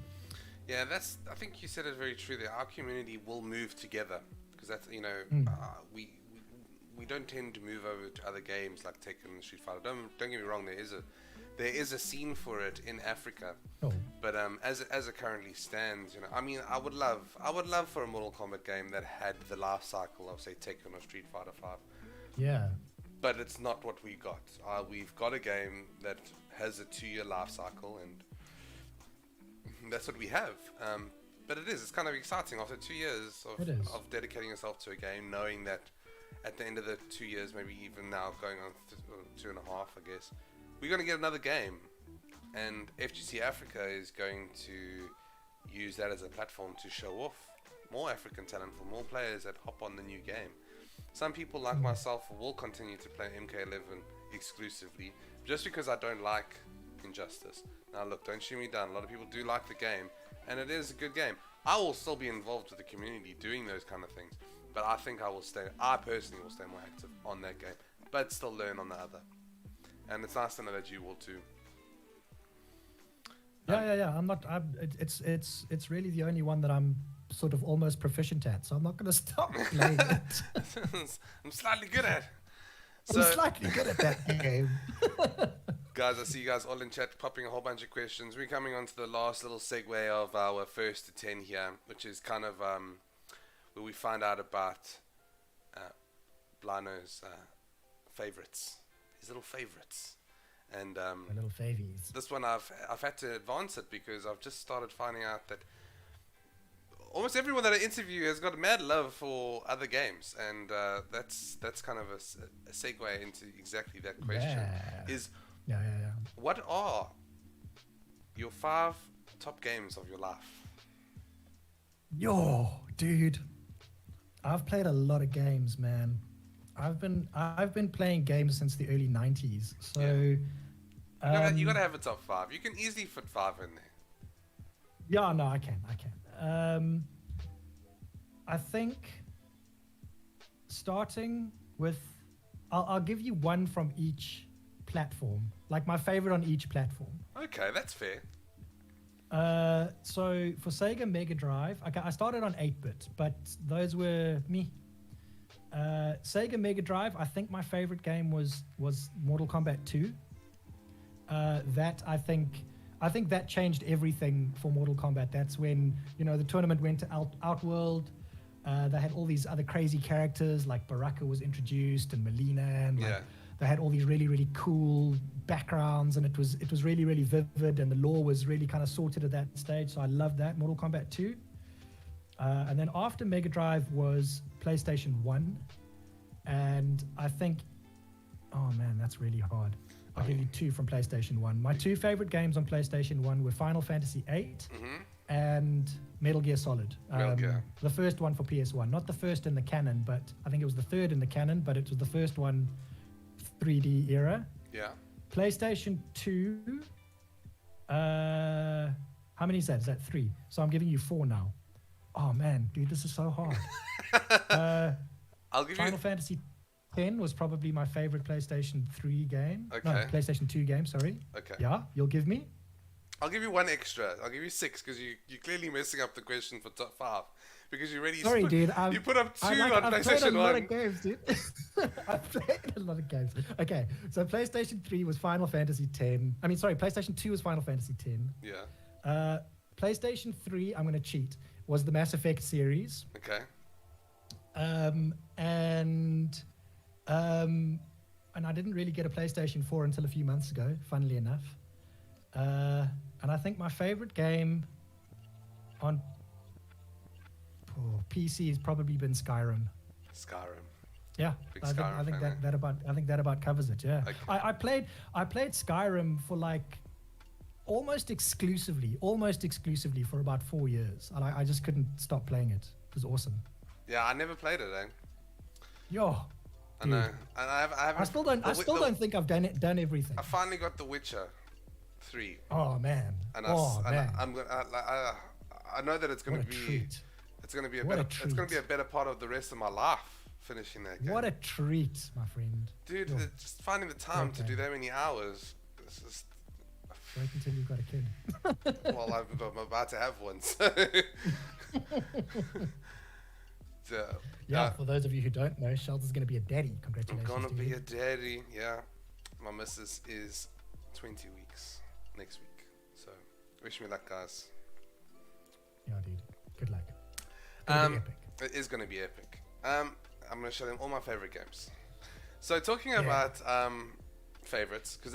Yeah, I think you said it very true there. Our community will move together, because that's, you know, we don't tend to move over to other games like Tekken and Street Fighter. Don't get me wrong, there is a scene for it in Africa. Oh. But as it currently stands, you know, I mean, I would love for a Mortal Kombat game that had the life cycle of, say, Tekken or Street Fighter 5. Yeah. But it's not what we got. We've got a game that has a 2-year life cycle, and that's what we have. But it's kind of exciting after 2 years of dedicating yourself to a game, knowing that at the end of the 2 years, maybe even now going on 2.5, I guess, we're going to get another game. And FGC Africa is going to use that as a platform to show off more African talent for more players that hop on the new game. Some people like myself will continue to play MK11 exclusively just because I don't like Injustice. Now look, don't shoot me down. A lot of people do like the game, and it is a good game. I will still be involved with the community doing those kind of things, but I think I personally will stay more active on that game, but still learn on the other. And it's nice to know that you will too. Yeah. It's really the only one that I'm sort of almost proficient at, so I'm not going to stop playing it. I'm slightly good at. I'm slightly good at that game. Guys, I see you guys all in chat popping a whole bunch of questions. We're coming on to the last little segue of our first to 10 here, which is kind of where we find out about Blion-o's favorites, his little favorites. And my little favies. This one I've had to advance it because I've just started finding out that almost everyone that I interview has got a mad love for other games, and that's kind of a segue into exactly that question. Yeah. What are your 5 top games of your life? Yo, dude, I've played a lot of games, man. I've been playing games since the early 90s, so you gotta have a top 5. You can easily fit 5 in there. Yeah, no, I can. I think starting with, I'll give you one from each platform, like my favorite on each platform. Okay, that's fair. So for Sega Mega Drive, I started on 8-bit, but those were me. Sega Mega Drive, I think my favorite game was Mortal Kombat 2. That I think that changed everything for Mortal Kombat. That's when, you know, the tournament went to Outworld. They had all these other crazy characters, like Baraka was introduced and Melina, and like, they had all these really, really cool backgrounds, and it was really, really vivid, and the lore was really kind of sorted at that stage. So I loved that, Mortal Kombat 2. And then after Mega Drive was PlayStation 1, and I think, oh man, that's really hard. I'll give you 2 from PlayStation 1. My 2 favorite games on PlayStation 1 were Final Fantasy 8 and Metal Gear Solid. Metal Gear. The first one for PS1, not the first in the canon, but I think it was the third in the canon, but it was the first one 3D era. Yeah. PlayStation 2, how many is that? Is that 3? So I'm giving you 4 now. Oh man, dude, this is so hard. I'll give Final Fantasy 10 was probably my favorite PlayStation 3 game. Okay. No, PlayStation 2 game, sorry. Okay. Yeah, you'll give me? I'll give you 1 extra. I'll give you 6 because you're clearly messing up the question for top 5 because you already Sorry, dude. you put up 2 on I've PlayStation played a 1. lot of games, dude. I've played a lot of games. Okay, so PlayStation 3 was Final Fantasy 10. I mean, sorry, PlayStation 2 was Final Fantasy 10. Yeah. PlayStation 3, I'm going to cheat, was the Mass Effect series. Okay. And I didn't really get a PlayStation 4 until a few months ago, funnily enough. And I think my favorite game on PC has probably been Skyrim. Skyrim. Yeah, Big I think fan, that about covers it. Yeah, Okay. I played Skyrim for like almost exclusively for about 4 years, and I just couldn't stop playing it. It was awesome. Yeah, I never played it, eh? Yo, I know. And I still don't think I've done everything. I finally got The Witcher 3. Oh man. And man. I'm gonna. I know that it's gonna What a be. treat. It's gonna be a What a better. It's gonna be a better part of the rest of my life finishing that game. What a treat, my friend. Dude, Yo, just finding the time Great to do game. that many hours. It's just. wait until you've got a kid. Well, I'm about to have one. So. So, Yeah, for those of you who don't know, Shelter's going to be a daddy. Congratulations. I'm gonna to be you. a daddy. Yeah, my missus is 20 weeks next week. So wish me luck, guys. Yeah, dude. Good luck. It's gonna be epic. It is gonna be epic. I'm gonna show them all my favorite games. So talking Yeah. about favorites, because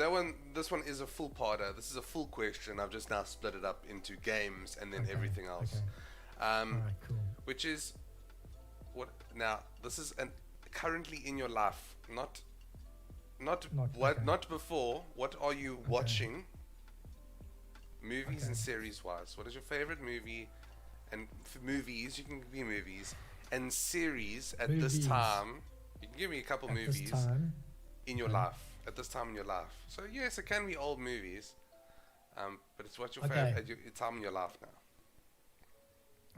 this one is a full parter. This is a full question. I've just now split it up into games and then Okay, everything else. Okay. All right, cool. Which is what now? This is currently in your life, not okay. not before. What are you watching? Movies and series wise, what is your favorite movie? And movies, you can give me movies and series at this Movies. time. You can give me a couple At movies this time, in your life at this time in your life. So yes, it can be old movies, but it's what's your favorite at your time in your life now.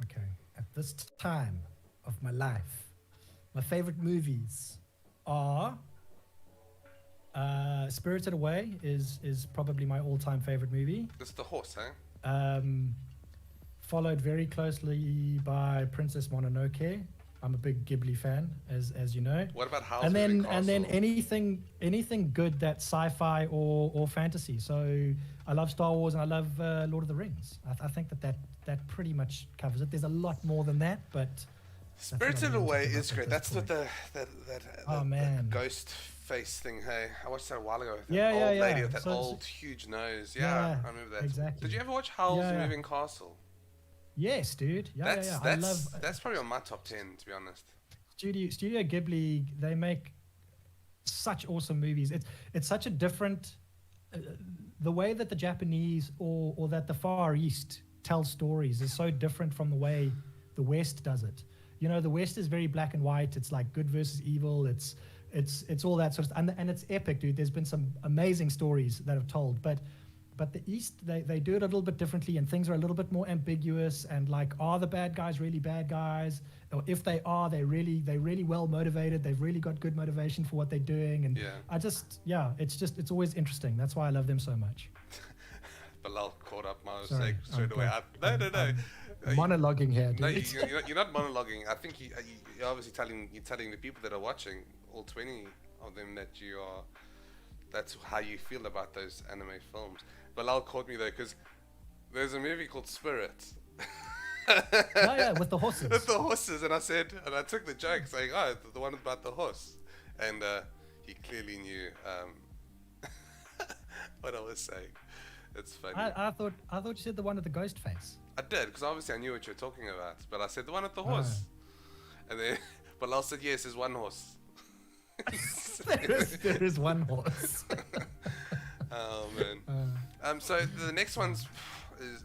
okay. At this time of my life, my favorite movies are Spirited Away is probably my all-time favorite movie. This is the horse, eh? Followed very closely by Princess Mononoke. I'm a big Ghibli fan, as you know. What about Howl's And Moving then Castle? anything good that's sci-fi or fantasy. So I love Star Wars and I love Lord of the Rings. I think that pretty much covers it. There's a lot more than that, but Spirited Away is great. That's what that man. ghost face thing. Hey, I watched that a while ago. That Yeah, old yeah, lady yeah. with that So it's- old huge nose. Yeah, Yeah, I remember that. exactly. Did you ever watch Howl's Yeah, yeah. Moving Castle? Yes, dude. Yeah, That's yeah. that's I love that's probably on my top 10, to be honest. Studio Ghibli. They make such awesome movies. It's such a different the way that the Japanese or that the Far East tell stories is so different from the way the West does it. You know, the West is very black and white. It's like good versus evil. It's all that sort of stuff. And it's epic, dude. There's been some amazing stories that have told, but the East, they do it a little bit differently, and things are a little bit more ambiguous. And like, are the bad guys really bad guys? Or if they are, they're really well motivated. They've really got good motivation for what they're doing. And Yeah. it's always interesting. That's why I love them so much. Bilal caught up my Sorry, mistake straight away. No. Monologuing here, dude. No, you're not monologuing. I think you're obviously telling the people that are watching, all 20 of them, that that's how you feel about those anime films. Bilal caught me though, because there's a movie called Spirit. Yeah, with the horses. With the horses, and I took the joke saying, oh, the one about the horse, and he clearly knew what I was saying. It's funny. I thought you said the one with the ghost face. I did, because obviously I knew what you were talking about, but I said the one with the horse, and then Bilal said, yes, there's one horse. there is one horse. Oh man. So the next one's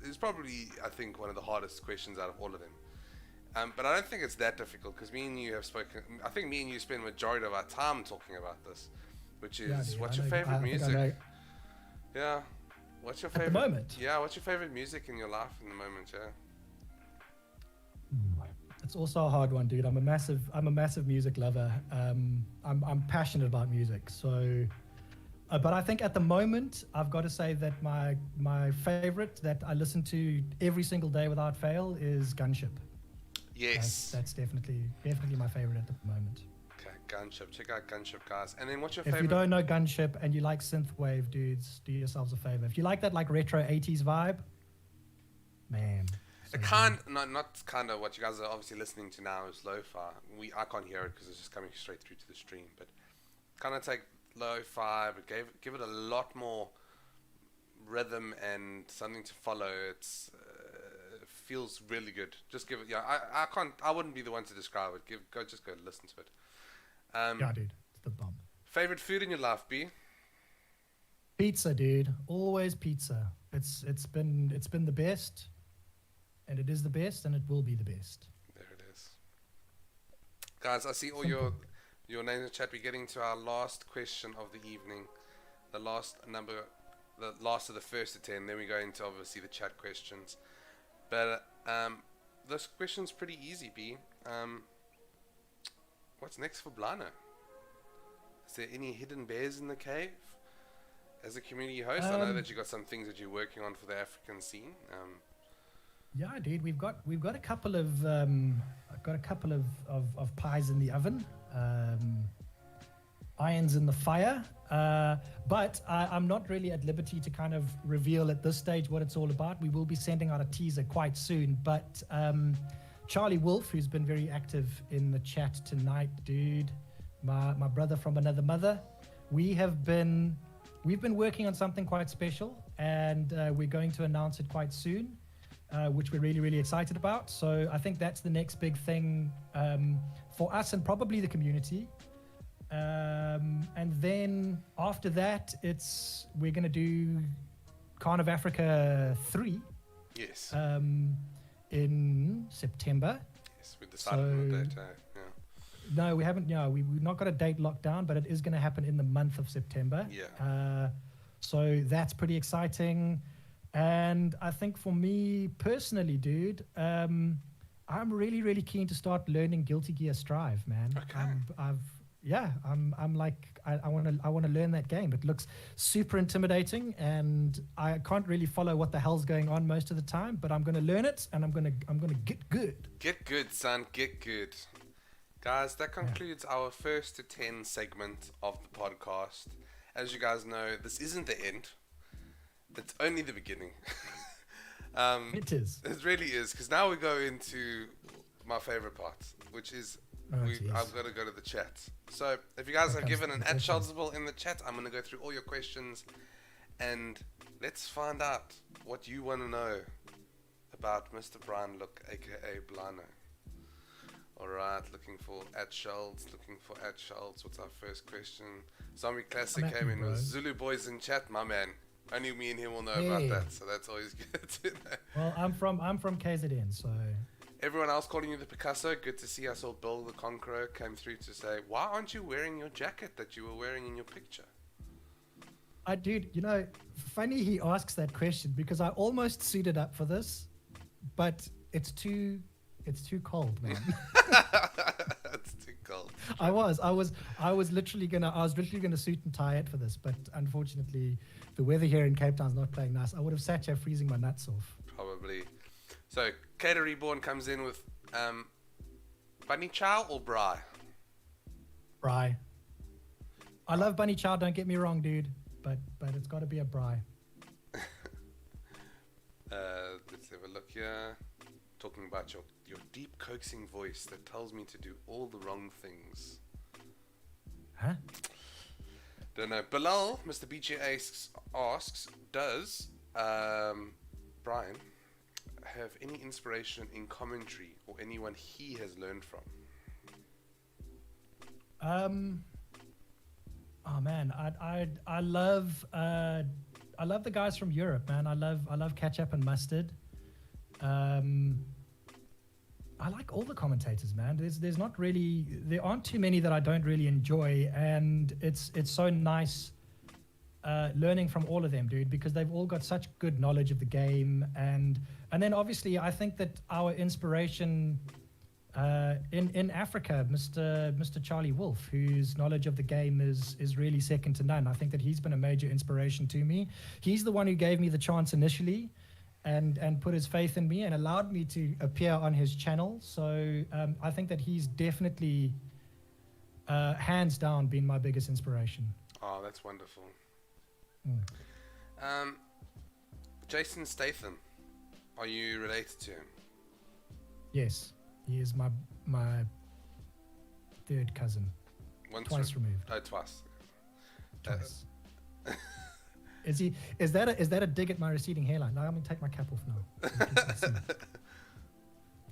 is probably, I think, one of the hardest questions out of all of them. But I don't think it's that difficult, because me and you have spoken. I think me and you spend the majority of our time talking about this, which is what's your favorite music? Yeah. What's your favorite? At the moment? Yeah. What's your favorite music in your life in the moment? Yeah. It's also a hard one, dude. I'm a massive music lover. I'm passionate about music. So, but I think at the moment, I've got to say that my favorite that I listen to every single day without fail is Gunship. Yes. That's definitely my favorite at the moment. Okay, Gunship. Check out Gunship, guys. And then what's your If favorite? you don't know Gunship and you like synthwave, dudes, do yourselves a favor. If you like that like retro 80s vibe, man. Not kind of what you guys are obviously listening to now is lo-fi. I can't hear it because it's just coming straight through to the stream. But kind of take lo-fi, but give it a lot more rhythm and something to follow. It feels really good. Just give it. Yeah, I wouldn't be the one to describe it. Just go listen to it. Yeah, dude, it's the bomb. Favorite food in your life, B? Pizza, dude. Always pizza. It's been the best. And it is the best, and it will be the best. There it is. Guys, I see all your names in the chat. We're getting to our last question of the evening. The last of the first of 10. Then we go into, obviously, the chat questions. But this question's pretty easy, B. What's next for Blion-o? Is there any hidden bears in the cave? As a community host, I know that you got some things that you're working on for the African scene. Yeah, dude, we've got a couple of pies in the oven, irons in the fire, but I'm not really at liberty to kind of reveal at this stage what it's all about. We will be sending out a teaser quite soon, but Charlie Wolf, who's been very active in the chat tonight, dude, my brother from another mother, we've been working on something quite special, and we're going to announce it quite soon. Which we're really, really excited about. So I think that's the next big thing for us and probably the community. And then after that, we're going to do Carniv Africa 3. Yes. In September. Yes, we decided on a date. Yeah. No, we haven't. No, we've not got a date locked down, but it is going to happen in the month of September. Yeah. So that's pretty exciting. And I think for me personally, dude, I'm really, really keen to start learning Guilty Gear Strive, man. Okay. I'm like, I want to learn that game. It looks super intimidating, and I can't really follow what the hell's going on most of the time. But I'm gonna learn it, and I'm gonna get good. Get good, son. Get good, guys. That concludes our first to 10 segment of the podcast. As you guys know, this isn't the end. It's only the beginning. It is. It really is, because now we go into my favorite part, which is I've got to go to the chat. So if you guys have given an @Charlesable in the chat, I'm going to go through all your questions, and let's find out what you want to know about Mr. Brian Look, aka Blion-o. Alright, looking for @Charles, What's our first question? Zombie Classic came in with Zulu Boys in chat, my man. Only me and him will know about that, so that's always good to know. Well, I'm from KZN, so. Everyone else calling you the Picasso, good to see. I saw Bill the Conqueror came through to say, why aren't you wearing your jacket that you were wearing in your picture? Dude, funny he asks that question, because I almost suited up for this, but it's too cold, man. It's too cold. I was literally gonna suit and tie it for this, but unfortunately, the weather here in Cape Town's not playing nice. I would have sat here freezing my nuts off. Probably. So, Cater Reborn comes in with Bunny Chow or Bry? Bry. I love Bunny Chow, don't get me wrong, dude, but it's got to be a Bry. Let's have a look here. Talking about your deep coaxing voice that tells me to do all the wrong things. Huh? Don't know. Bilal, Mr. BJ asks, does Brian have any inspiration in commentary or anyone he has learned from? Oh man, I love the guys from Europe, man. I love Ketchup and Mustard. I like all the commentators, man. There aren't too many that I don't really enjoy, and it's so nice learning from all of them, dude, because they've all got such good knowledge of the game, and then obviously I think that our inspiration in Africa, Mr. Charlie Wolf, whose knowledge of the game is really second to none. I think that he's been a major inspiration to me. He's the one who gave me the chance initially and put his faith in me and allowed me to appear on his channel. So I think that he's definitely hands down been my biggest inspiration. Oh, that's wonderful. Mm. Jason Statham, are you related to him? Yes, he is my third cousin. Twice removed. Oh, twice. Twice. Is that a dig at my receding hairline? Now I'm gonna take my cap off now.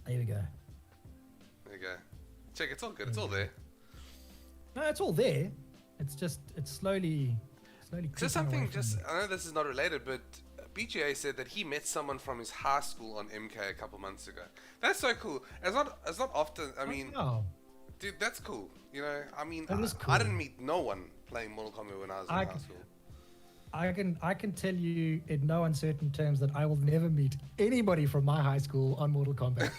There we go. There you go. Check, it's all good. It's all there. No, it's all there. It's slowly. Just something. I know this is not related, but BGA said that he met someone from his high school on MK a couple months ago. That's so cool. It's not often. I mean, dude, that's cool. You know, I mean, cool. I didn't meet no one playing Mortal Kombat when I was in high school. I can tell you in no uncertain terms that I will never meet anybody from my high school on Mortal Kombat.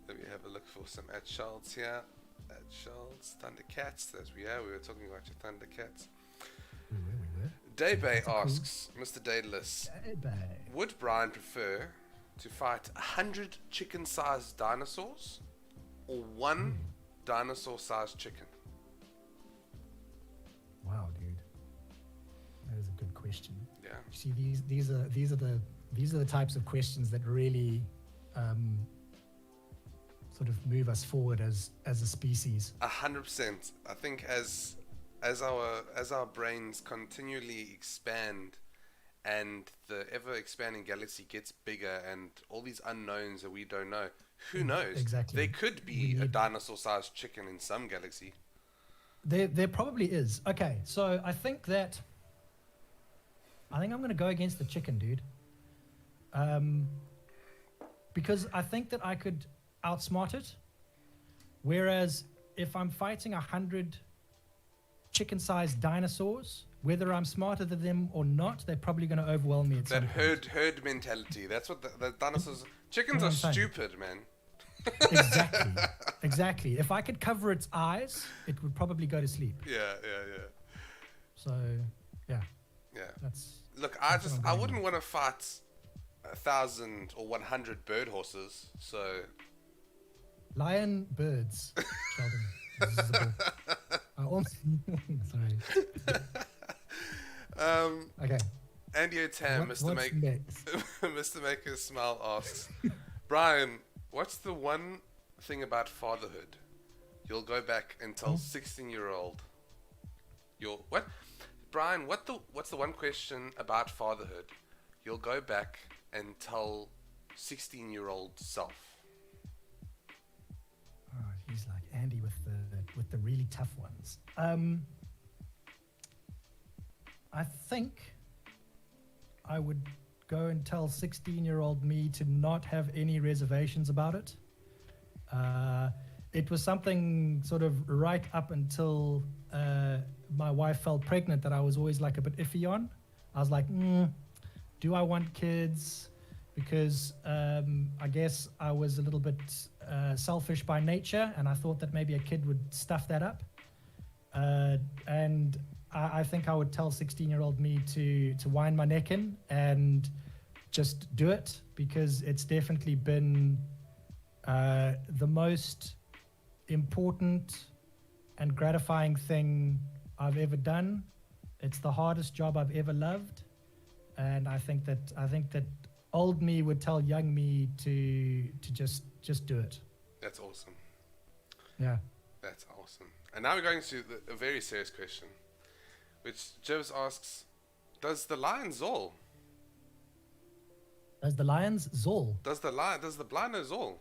Let me have a look for some @Charles here. @Charles Thundercats. We were talking about your Thundercats. Daybay asks, Mr. Daedalus, would Brian prefer to fight 100 chicken-sized dinosaurs or one dinosaur-sized chicken? Wow, dude, that is a good question. Yeah. You see, these are the types of questions that really sort of move us forward as a species. 100%. I think as our brains continually expand and the ever expanding galaxy gets bigger and all these unknowns that we don't know, who knows? Exactly. There could be a dinosaur-sized chicken in some galaxy. There probably is. Okay, so I think I'm going to go against the chicken, dude. Because I think that I could outsmart it. Whereas if I'm fighting 100 chicken-sized dinosaurs, whether I'm smarter than them or not, they're probably going to overwhelm me. That herd mentality. That's what the dinosaurs. Chickens are stupid, man. Exactly. If I could cover its eyes, it would probably go to sleep. Yeah. So, yeah. Look, I wouldn't want to fight 1,000 or 100 bird horses. So. Lion birds. Sheldon. This is sorry. Okay. Andy O'Tam, Mr. Maker Smile asks, Brian, what's the one thing about fatherhood you'll go back and tell 16-year-old? What? Brian, what's the one question about fatherhood you'll go back and tell 16-year-old self? Oh, he's like Andy with the really tough ones. I think I would go and tell 16-year-old me to not have any reservations about it. It was something sort of right up until my wife fell pregnant that I was always like a bit iffy on. I was like, do I want kids? because I guess I was a little bit selfish by nature, and I thought that maybe a kid would stuff that up. And I think I would tell 16-year-old me to wind my neck in and just do it, because it's definitely been the most important and gratifying thing I've ever done. It's the hardest job I've ever loved, and I think that old me would tell young me to just do it. That's awesome. Yeah. That's awesome. And now we're going to a very serious question, which Jivs asks: does the lion Zol? Does the lions Zol? Does the Blion-o Zol?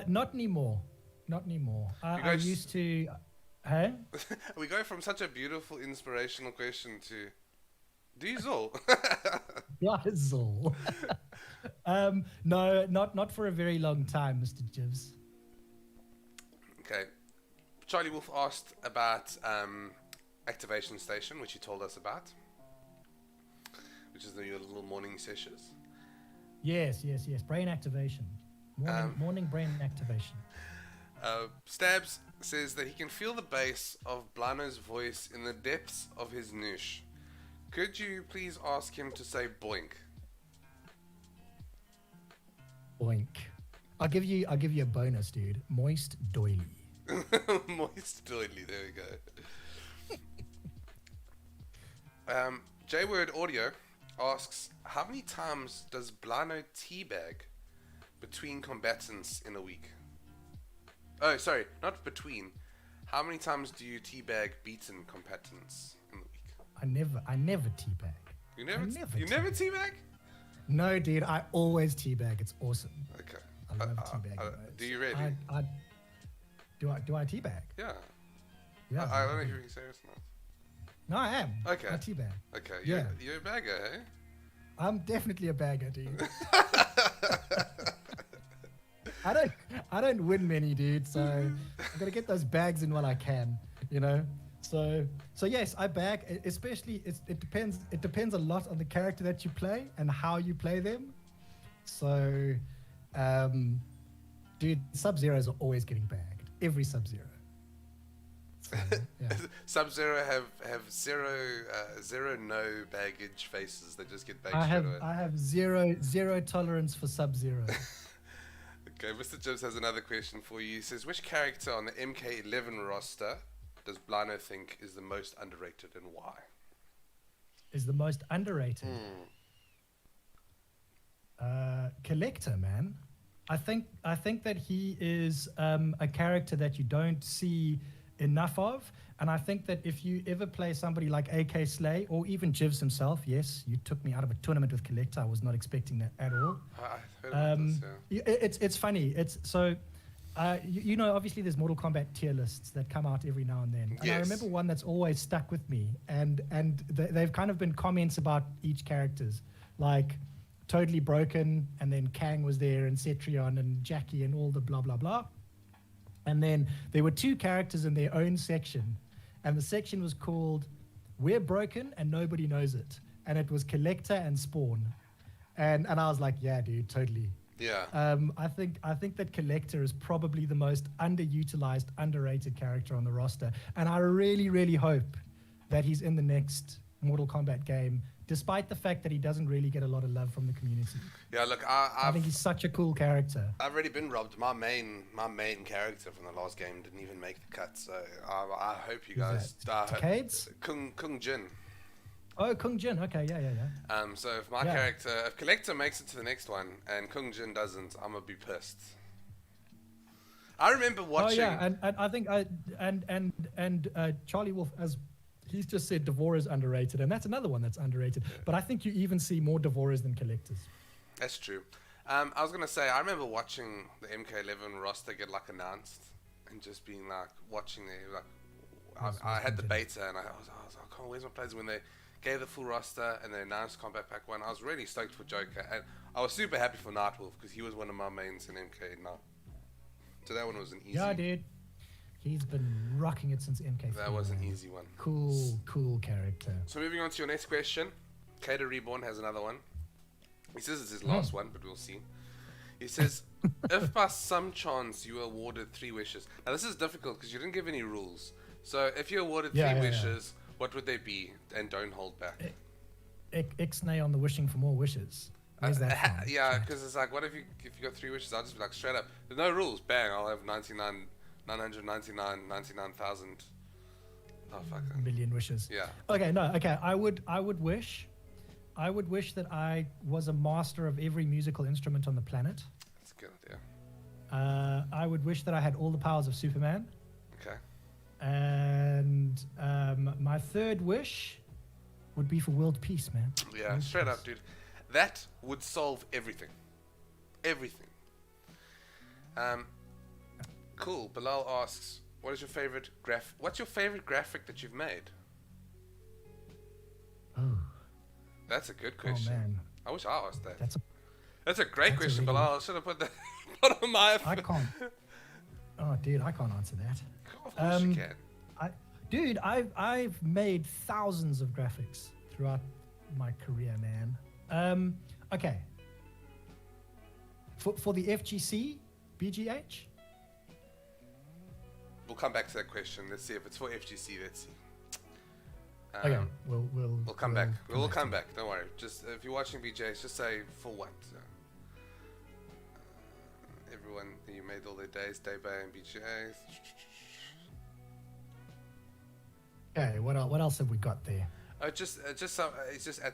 Not anymore. Not anymore. I used to. Hey? We go from such a beautiful, inspirational question to, do you Zol? Yeah, Zol. No, not for a very long time, Mr. Jivs. Okay. Charlie Wolf asked about activation station, which you told us about, which is your little morning sessions. Yes. Brain activation. Morning brain activation. Stabs says that he can feel the bass of Blion-o's voice in the depths of his niche. Could you please ask him to say boink? Boink. I'll give you a bonus, dude. Moist doily. Moist doily, there we go. J-Word Audio asks, how many times does Blion-o teabag between combatants in a week? Oh, sorry, not between. How many times do you teabag beaten combatants in the week? I never teabag. You never teabag? No, dude, I always teabag. It's awesome. Okay. I love teabagging. Do you really? Do I teabag? Yeah. Yeah. I don't know if you're serious or not. No, I am. Okay. I teabag. Okay. Yeah. You're a bagger, hey? I'm definitely a bagger, dude. I don't win many, dude. So I'm gonna get those bags in while I can, you know. So yes, I bag. Especially, it depends a lot on the character that you play and how you play them. So, dude, Sub-Zeros are always getting bagged. Every Sub-Zero. So, yeah. Sub-Zero have zero no baggage faces. They just get bagged straight away. I have zero tolerance for Sub-Zero. Okay, Mr. Jibs has another question for you. He says, which character on the MK11 roster does Blion-o think is the most underrated, and why? Is the most underrated? Collector, man. I think that he is a character that you don't see enough of, and I think that if you ever play somebody like AK Slay or even Jivs himself, yes, you took me out of a tournament with Collector. I was not expecting that at all. I heard about this, yeah. It's funny. It's so. You know, obviously there's Mortal Kombat tier lists that come out every now and then. And yes. I remember one that's always stuck with me, and they've kind of been comments about each character's, like Totally Broken, and then Kang was there, and Cetrion, and Jackie, and all the blah, blah, blah. And then there were two characters in their own section, and the section was called We're Broken and Nobody Knows It. And it was Collector and Spawn. And I was like, yeah, dude, totally. Yeah. I think that Collector is probably the most underutilized, underrated character on the roster, and I really, really hope that he's in the next Mortal Kombat game, despite the fact that he doesn't really get a lot of love from the community. Yeah, look, I think he's such a cool character. I've already been robbed. My main character from the last game didn't even make the cut, so I hope you guys. Decades? Kung Jin. Oh, Kung Jin. Okay, yeah. So if my character, if Collector makes it to the next one and Kung Jin doesn't, I'm gonna be pissed. I remember watching. Oh yeah, and I think Charlie Wolf, as he's just said, Devourer is underrated, and that's another one that's underrated. Yeah. But I think you even see more Devourers than Collectors. That's true. I was gonna say, I remember watching the MK11 roster get like announced and just being like watching it. Like I had the beta and I was like, oh, where's my players? When they gave the full roster and they announced Combat Pack 1, I was really stoked for Joker, and I was super happy for Nightwolf because he was one of my mains in MK now. So that one was an easy. Yeah, dude. He's been rocking it since MK4. That was an easy one. Cool character. So moving on to your next question. Cater Reborn has another one. He says it's his last one, but we'll see. He says, if by some chance you were awarded 3 wishes. Now this is difficult because you didn't give any rules. So if you're awarded 3 wishes, what would they be? And don't hold back. Ixnay on the wishing for more wishes. Where's that from? Yeah, because it's like, what if you got 3 wishes? I'll just be like, straight up. There's no rules. Bang, I'll have 99,000. Oh, fuck. Million wishes. Yeah. Okay, no, okay. I would wish that I was a master of every musical instrument on the planet. That's a good idea. I would wish that I had all the powers of Superman. Okay. And my third wish would be for world peace, man. Yeah, world straight peace. up, dude. That would solve everything. Everything. Cool. Bilal asks, what's your favorite graphic that you've made? Oh. That's a good question. Oh, man. I wish I asked that. That's a great question, really Bilal. I should have put that on my... I can't. Oh, dude, I can't answer that. Of course you can. I've made thousands of graphics throughout my career, man. Okay. For the FGC, BGH? We'll come back to that question. Let's see if it's for FGC. Let's see. Okay, we'll come back. We'll come back. Don't worry. Just if you're watching BJ's, just say for what. Everyone, you made all their days, day by and BJ's. Okay, what else have we got there? It's just at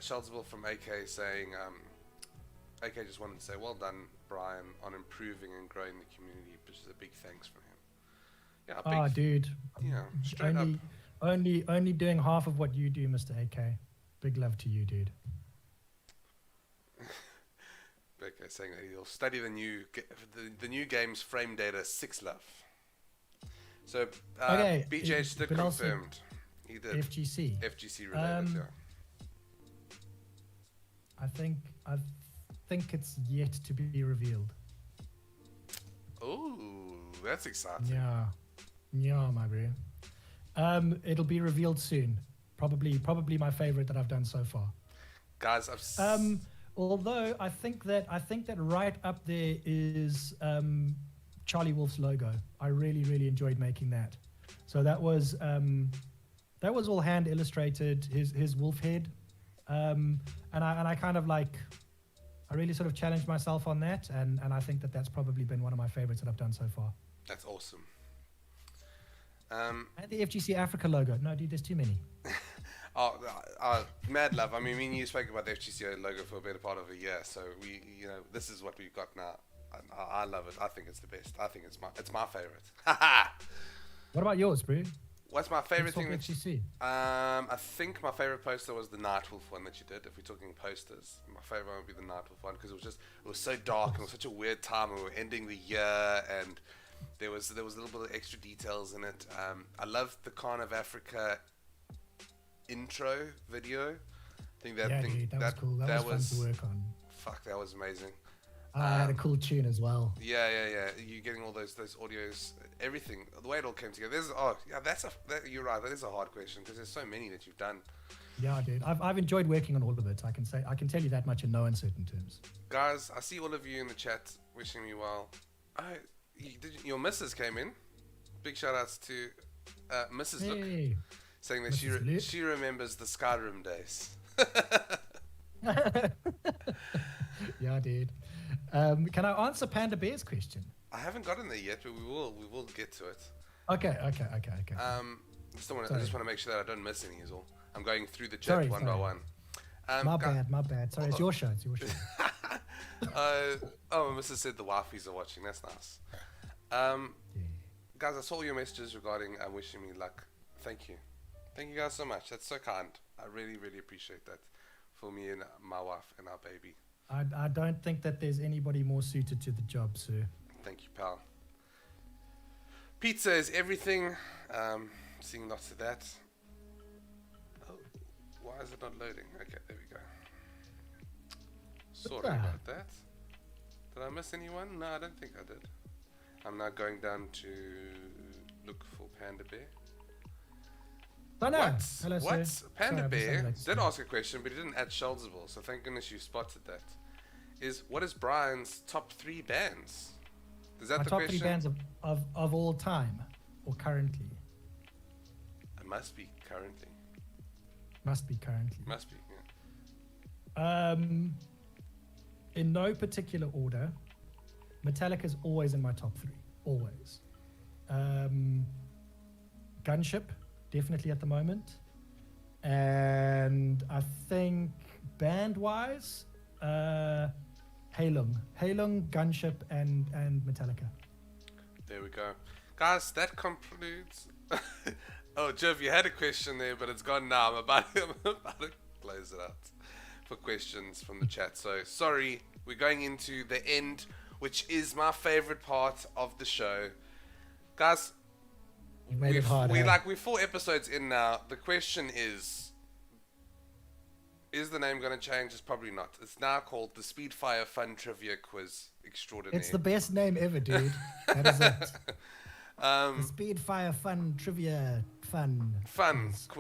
Sheldsville from AK saying, AK just wanted to say, well done, Brian, on improving and growing the community, which is a big thanks from him. Yeah, dude. Yeah, straight up. Only doing half of what you do, Mr. AK. Big love to you, dude. Okay, saying that he'll study the new game's frame data 6 love. So BJ did confirmed. He did. FGC related, yeah. I think it's yet to be revealed. Ooh, that's exciting. Yeah, my bro. It'll be revealed soon. Probably my favorite that I've done so far. Guys, although I think that right up there is Charlie Wolf's logo. I really enjoyed making that. So that was all hand illustrated. His wolf head, and I kind of like. I really sort of challenged myself on that, and I think that's probably been one of my favorites that I've done so far. That's awesome. And the FGCAfrica logo. No, dude, there's too many. Mad love. I mean, me and you spoke about the FGC logo for a better part of a year, so this is what we've got now. I love it. I think it's the best. I think it's my favorite. What about yours, bro? What's my favorite thing? FGC. I think my favorite poster was the Nightwolf one that you did. If we're talking posters, my favorite one would be the Nightwolf one because it was so dark and it was such a weird time and we were ending the year and there was a little bit of extra details in it. I loved the Khan of Africa intro video. I think that was cool. That was fun to work on. Fuck, that was amazing. I had a cool tune as well. Yeah. You getting all those audios, everything, the way it all came together. You're right. That is a hard question because there's so many that you've done. Yeah, dude. I've enjoyed working on all of it. I can tell you that much in no uncertain terms. Guys, I see all of you in the chat wishing me well. Your missus came in. Big shout outs to Mrs. Look, saying that she remembers the Skyrim days. Yeah, dude. Can I answer Panda Bear's question? I haven't gotten there yet, but we will get to it. Okay. I just want to make sure that I don't miss any is all. I'm going through the chat one by one. My bad. Sorry, it's your show. My missus said the wifeys are watching. That's nice. Guys, I saw your messages regarding wishing me luck. Thank you guys so much. That's so kind. I really appreciate that for me and my wife and our baby. I don't think that there's anybody more suited to the job, sir. Thank you, pal. Pizza is everything. Seeing lots of that. Oh, why is it not loading? Okay, there we go. Sorry about that. Did I miss anyone? No, I don't think I did. I'm now going down to look for Panda Bear. Oh, no. Hello, Panda Bear did ask a question, but he didn't add Sheldsville, so thank goodness you spotted that. is what is Brian's top 3 bands? Is that My the top question? 3 bands of all time or currently? It must be currently. Must be currently. Must be, yeah. In no particular order, Metallica's always in my top 3. Always. Gunship, definitely at the moment. And I think band-wise, Halung, Gunship, and Metallica. There we go. Guys, that concludes... Oh, Jeff, you had a question there, but it's gone now. I'm about to close it out for questions from the chat. So, sorry, we're going into the end, which is my favorite part of the show. Guys, You made it hard. eh? we're 4 episodes in now. The question is the name going to change? It's probably not. It's now called the Speedfire Fun Trivia Quiz Extraordinaire. It's the best name ever, dude. That is it. The Speedfire Fun Trivia Fun quiz.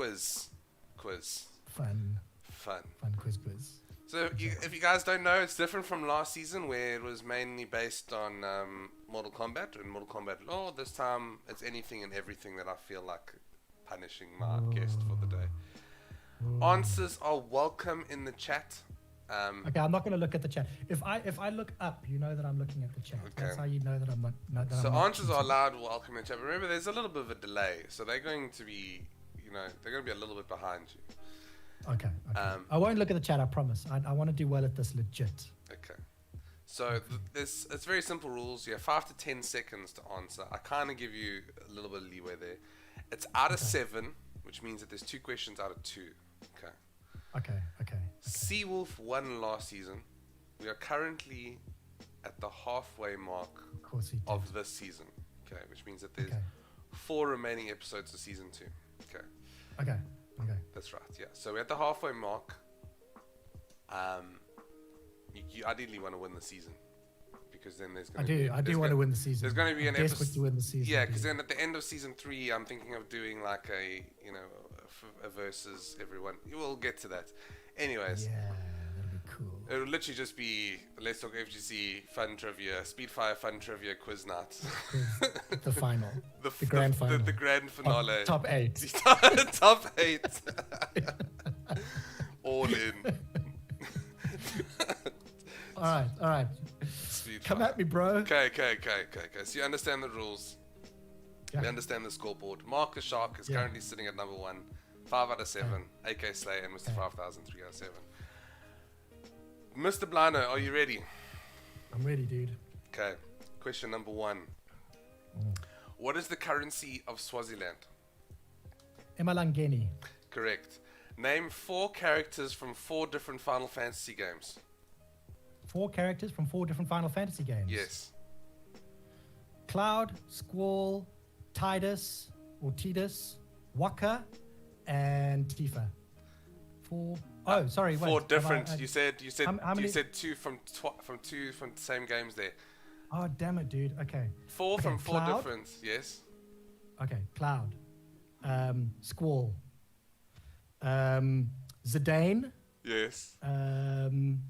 Fun quiz. So if you guys don't know, it's different from last season where it was mainly based on Mortal Kombat and Mortal Kombat Law. This time it's anything and everything that I feel like punishing my guest for the day. Answers are welcome in the chat. Okay, I'm not going to look at the chat. If I look up, you know that I'm looking at the chat. Okay. That's how you know that I'm not. So answers are allowed, welcome in the chat. But remember, there's a little bit of a delay, so they're going to be, they're going to be a little bit behind you. Okay. I won't look at the chat. I promise. I want to do well at this legit. Okay. So it's very simple rules. You have 5 to 10 seconds to answer. I kind of give you a little bit of leeway there. It's out of 7, which means that there's 2 questions out of 2. Okay. Okay. Seawolf won last season. We are currently at the halfway mark of this season. Okay, which means that there's 4 remaining episodes of season 2. Okay. That's right. Yeah. So we're at the halfway mark. You ideally want to win the season because then there's going to be... I do want to win the season. There's going to be an episode to win the season. Yeah, because then at the end of season 3, I'm thinking of doing like a versus everyone. We'll get to that. Anyways. Yeah, that'll be cool. It'll literally just be Let's Talk FGC Fun Trivia, Speedfire Fun Trivia Quiz Night. The final. The grand final. The grand finale. Top 8. Top 8. All in. All right. Come at me, bro. Okay. So you understand the rules. Yeah. We understand the scoreboard. Mark the Shark is currently sitting at number 1. 5 out of 7. AK Slay and Mr. 5000, 3 out of 7. Mr. Blion-o, are you ready? I'm ready, dude. Okay. Question number 1. What is the currency of Swaziland? Emalangeni. Correct. Name 4 characters from 4 different Final Fantasy games. 4 characters from 4 different Final Fantasy games? Yes. Cloud, Squall, Tidus, Waka, and Tifa. 4. Oh, sorry. 4 different. You said how many? You said 2 from 2 from the same games there. Oh, damn it, dude. Okay. 4 from 4 Cloud? different. Yes. Okay. Cloud, Squall, Zidane. Yes. And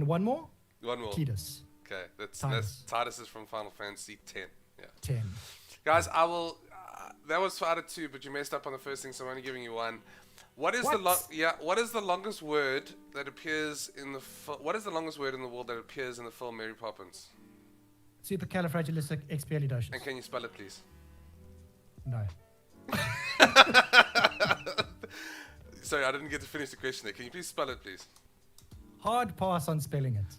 one more. One more. Tidus. Okay. That's Tidus is from Final Fantasy 10. Yeah. 10. Guys, I will. That was out of 2, but you messed up on the first thing, so I'm only giving you 1. What is the longest word that appears in the what is the longest word in the world that appears in the film Mary Poppins? Supercalifragilisticexpialidocious. And can you spell it, please? No. Sorry, I didn't get to finish the question there. Can you please spell it, please? Hard pass on spelling it.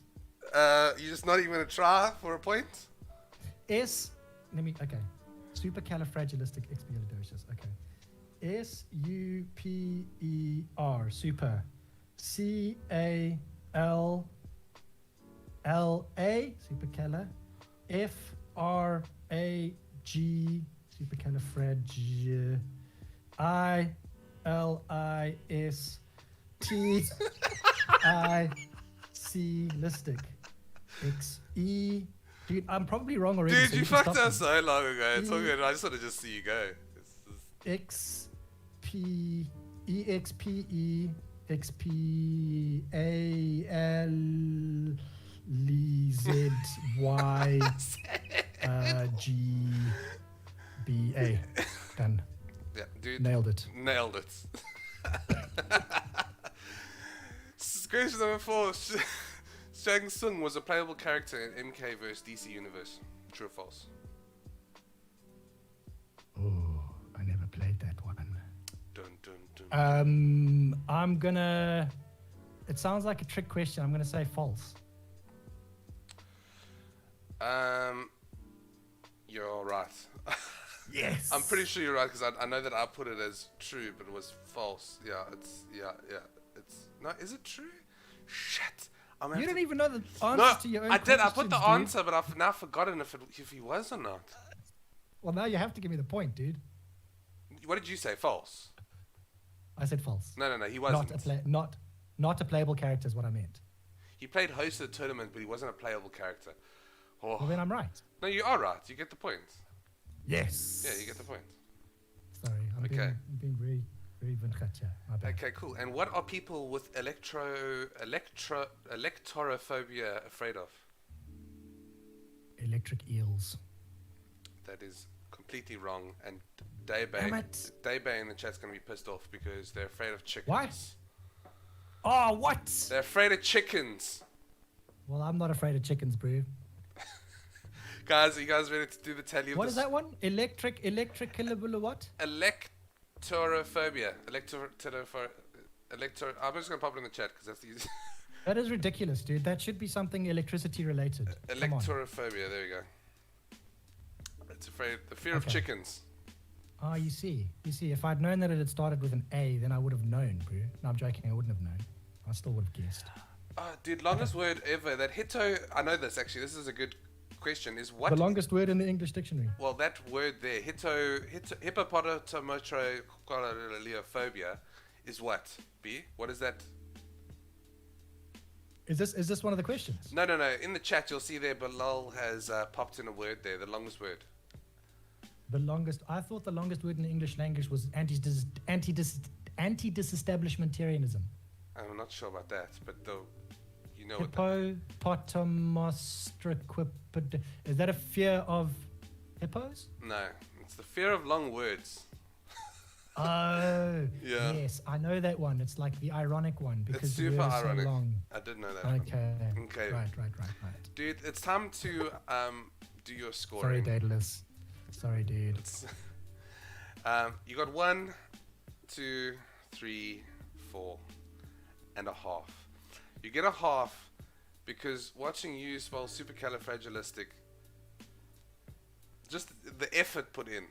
You're just not even going to try for a point? Okay. Supercalifragilisticexpialidocious. Okay. SUPER. Super. CALLA. Supercala. FRAG. Supercalifrag. ILISTIC. XE. Dude, I'm probably wrong already. Dude, so you can fucked stop us so long ago. It's all good. I just want to see you go. Lee Z Y G B A. Done. Yeah, dude. Nailed it. Nailed it. Question number 4. Shang Tsung was a playable character in MK vs DC Universe. True or false? Oh, I never played that one. Dun, dun, dun. I'm gonna. It sounds like a trick question. I'm gonna say false. You're right. Yes. I'm pretty sure you're right because I know that I put it as true, but it was false. Yeah, it's no. Is it true? Shit. You don't even know the answer No, to your own I did. I put questions, the dude. answer, but I've now forgotten if he was or not. Well, now you have to give me the point, dude. What did you say? False. I said false. No. He wasn't. Not a playable character is what I meant. He played host of the tournament, but he wasn't a playable character. Oh. Well, then I'm right. No, you are right. You get the point. Yes. Yeah, you get the point. Sorry, I'm Okay. being very, very vintage here. My bad. Okay, cool. And what are people with electorophobia afraid of? Electric eels. That is completely wrong. And Damn Daybay it. in the chat's going to be pissed off because they're afraid of chickens. What? Oh, what? They're afraid of chickens. Well, I'm not afraid of chickens, bro. Guys, are you guys ready to do the tally of What this? is that one? Electric what? Electorophobia. I'm just going to pop it in the chat because that's the easiest. That is ridiculous, dude. That should be something electricity related. Come on. Electorophobia, there we go. It's the fear of chickens. Oh, you see. If I'd known that it had started with an A, then I would have known, bro. No, I'm joking. I wouldn't have known. I still would have guessed. Oh, dude, longest word ever. That hito, I know this actually. This is a good question. Is what? The longest word in the English dictionary. Well, that word there, hippopotamotrophobia, is what? B? What is that? Is this one of the questions? No. In the chat, you'll see there, Bilal has popped in a word there, the longest word. I thought the longest word in the English language was anti-disestablishmentarianism. I'm not sure about that, but you know what that Hippopotamostricquiped. Is that a fear of hippos? No, it's the fear of long words. Oh, Yeah. yes, I know that one. It's like the ironic one because It's the super word is ironic. so long. I did know that one. Okay. Right. Dude, it's time to do your scoring. Sorry, Daedalus. Sorry, dude. You got 1, 2, 3, 4 and a half. You get a half because watching you spell supercalifragilistic, just the effort put in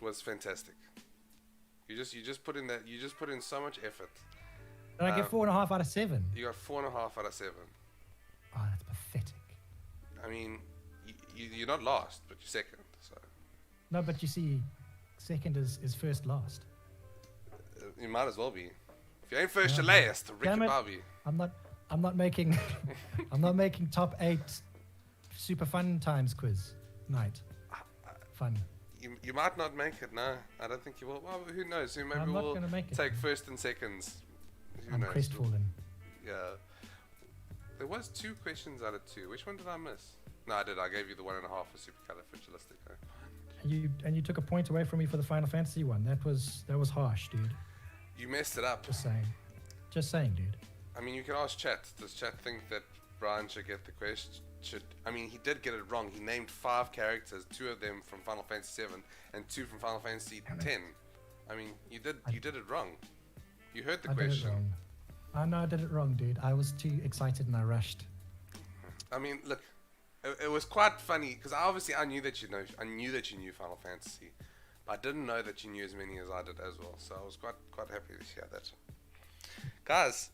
was fantastic. You just put in so much effort. Did I get 4.5 out of 7? You got 4.5 out of 7. Oh, that's pathetic. I mean, you're not last, but you're second. So No, but you see, second is first last. you might as well be. If you ain't first, you're last. Ricky Damn it. Bobby. I'm not making I'm not making top 8 super fun times quiz night. Fun. You might not make it. No, I don't think you will. Well, who knows? Maybe I'm not we'll gonna make it. take first and seconds. Who I'm knows? crestfallen. Yeah. There was 2 questions out of 2. Which one did I miss? No, I did. I gave you the 1.5 for supercalifragilistic. And you took a point away from me for the Final Fantasy one. That was harsh, dude. You messed it up. Just saying, dude. I mean, you can ask chat. Does chat think that Brian should get the question? I mean, he did get it wrong. He named 5 characters, 2 of them from Final Fantasy 7 and 2 from Final Fantasy 10. I mean, you did it wrong. You heard the question. Did it wrong. I know I did it wrong, dude. I was too excited and I rushed. I mean, look, it was quite funny because I knew that you knew Final Fantasy, but I didn't know that you knew as many as I did as well. So I was quite happy to hear that. Guys,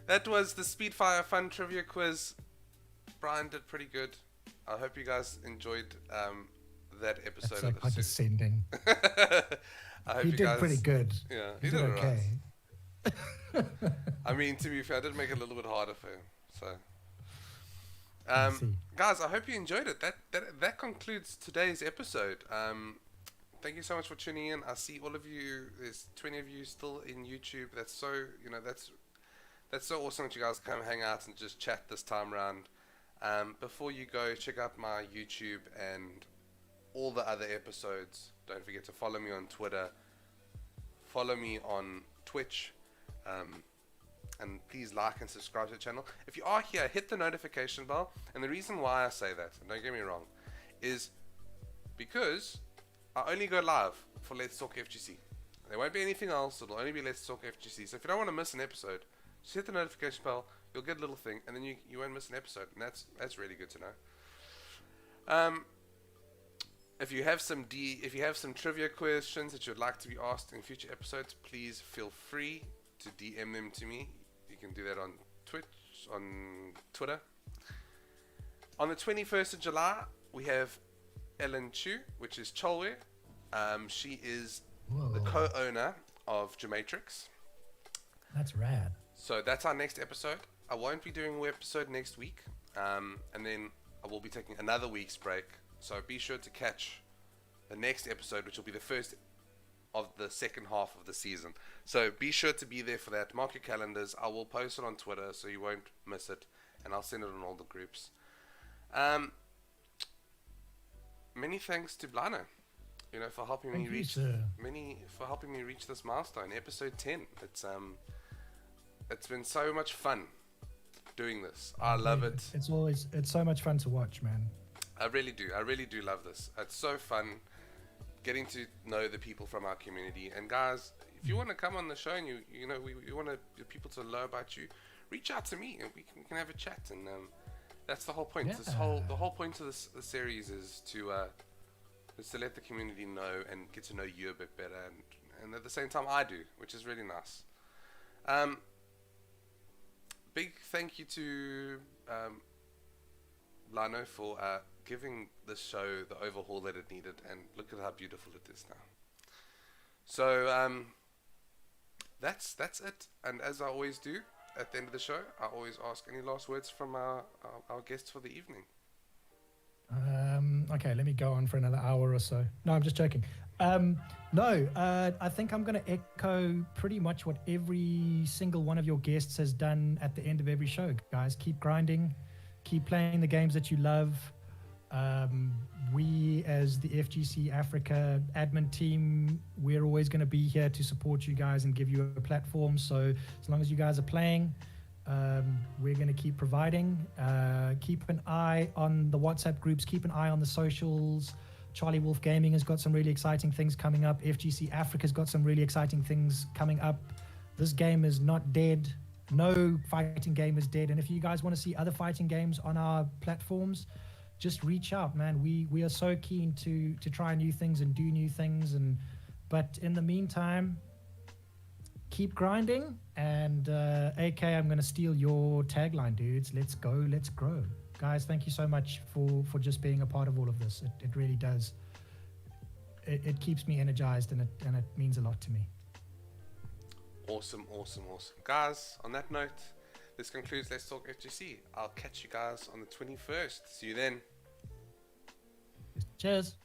that was the Speedfire Fun Trivia Quiz. Brian did pretty good. I hope you guys enjoyed that episode. That's so of the condescending. I hope He you did guys, pretty good. Yeah, He did okay. Right. I mean, to be fair, I did make it a little bit harder for him. So, guys, I hope you enjoyed it. That concludes today's episode. Thank you so much for tuning in. I see all of you. There's 20 of you still in YouTube. That's so, That's so awesome that you guys come hang out and just chat this time around. Before you go, check out my YouTube and all the other episodes. Don't forget to follow me on Twitter, follow me on Twitch, and please like and subscribe to the channel. If you are here, hit the notification bell. And the reason why I say that, and don't get me wrong, is because I only go live for Let's Talk FGC. There won't be anything else. It'll only be Let's Talk FGC. So if you don't want to miss an episode, just hit the notification bell. You'll get a little thing, and then you won't miss an episode. And that's really good to know. If you have some trivia questions that you'd like to be asked in future episodes, please feel free to DM them to me. You can do that on Twitch, on Twitter. On the 21st of July, we have Ellen Chu, which is Cholwe. She is the co-owner of Gematrix. That's rad. So that's our next episode. I won't be doing an episode next week, and then I will be taking another week's break. So be sure to catch the next episode, which will be the first of the second half of the season. So be sure to be there for that. Mark your calendars. I will post it on Twitter so you won't miss it, and I'll send it on all the groups. Many thanks to Blion-o, for helping me reach this milestone, episode 10. It's been so much fun doing this. I love it. It's so much fun to watch, man. I really do love this. It's so fun getting to know the people from our community. And guys, if you want to come on the show and you want people to know about you, reach out to me and we can have a chat. And that's the whole point. Yeah. The whole point of this series is to let the community know and get to know you a bit better, and at the same time I do, which is really nice. Big thank you to Blion-o for giving this show the overhaul that it needed, and look at how beautiful it is now. So that's it. And as I always do at the end of the show, I always ask any last words from our guests for the evening. Okay, let me go on for another hour or so. No, I'm just joking. I think I'm going to echo pretty much what every single one of your guests has done at the end of every show. Guys, keep grinding, keep playing the games that you love. We, as the FGC Africa admin team, we're always going to be here to support you guys and give you a platform. So as long as you guys are playing, we're going to keep providing. Keep an eye on the WhatsApp groups, keep an eye on the socials. CharlieWolfGaming has got some really exciting things coming up. FGC Africa's got some really exciting things coming up. This game is not dead. No fighting game is dead. And if you guys want to see other fighting games on our platforms, just reach out, man. We are so keen to try new things and do new things. But in the meantime, keep grinding. And AK, I'm going to steal your tagline, dudes. Let's go, let's grow. Guys, thank you so much for just being a part of all of this. It really does. It keeps me energized, and it means a lot to me. Awesome. Guys, on that note, this concludes Let's Talk FGC. I'll catch you guys on the 21st. See you then. Cheers.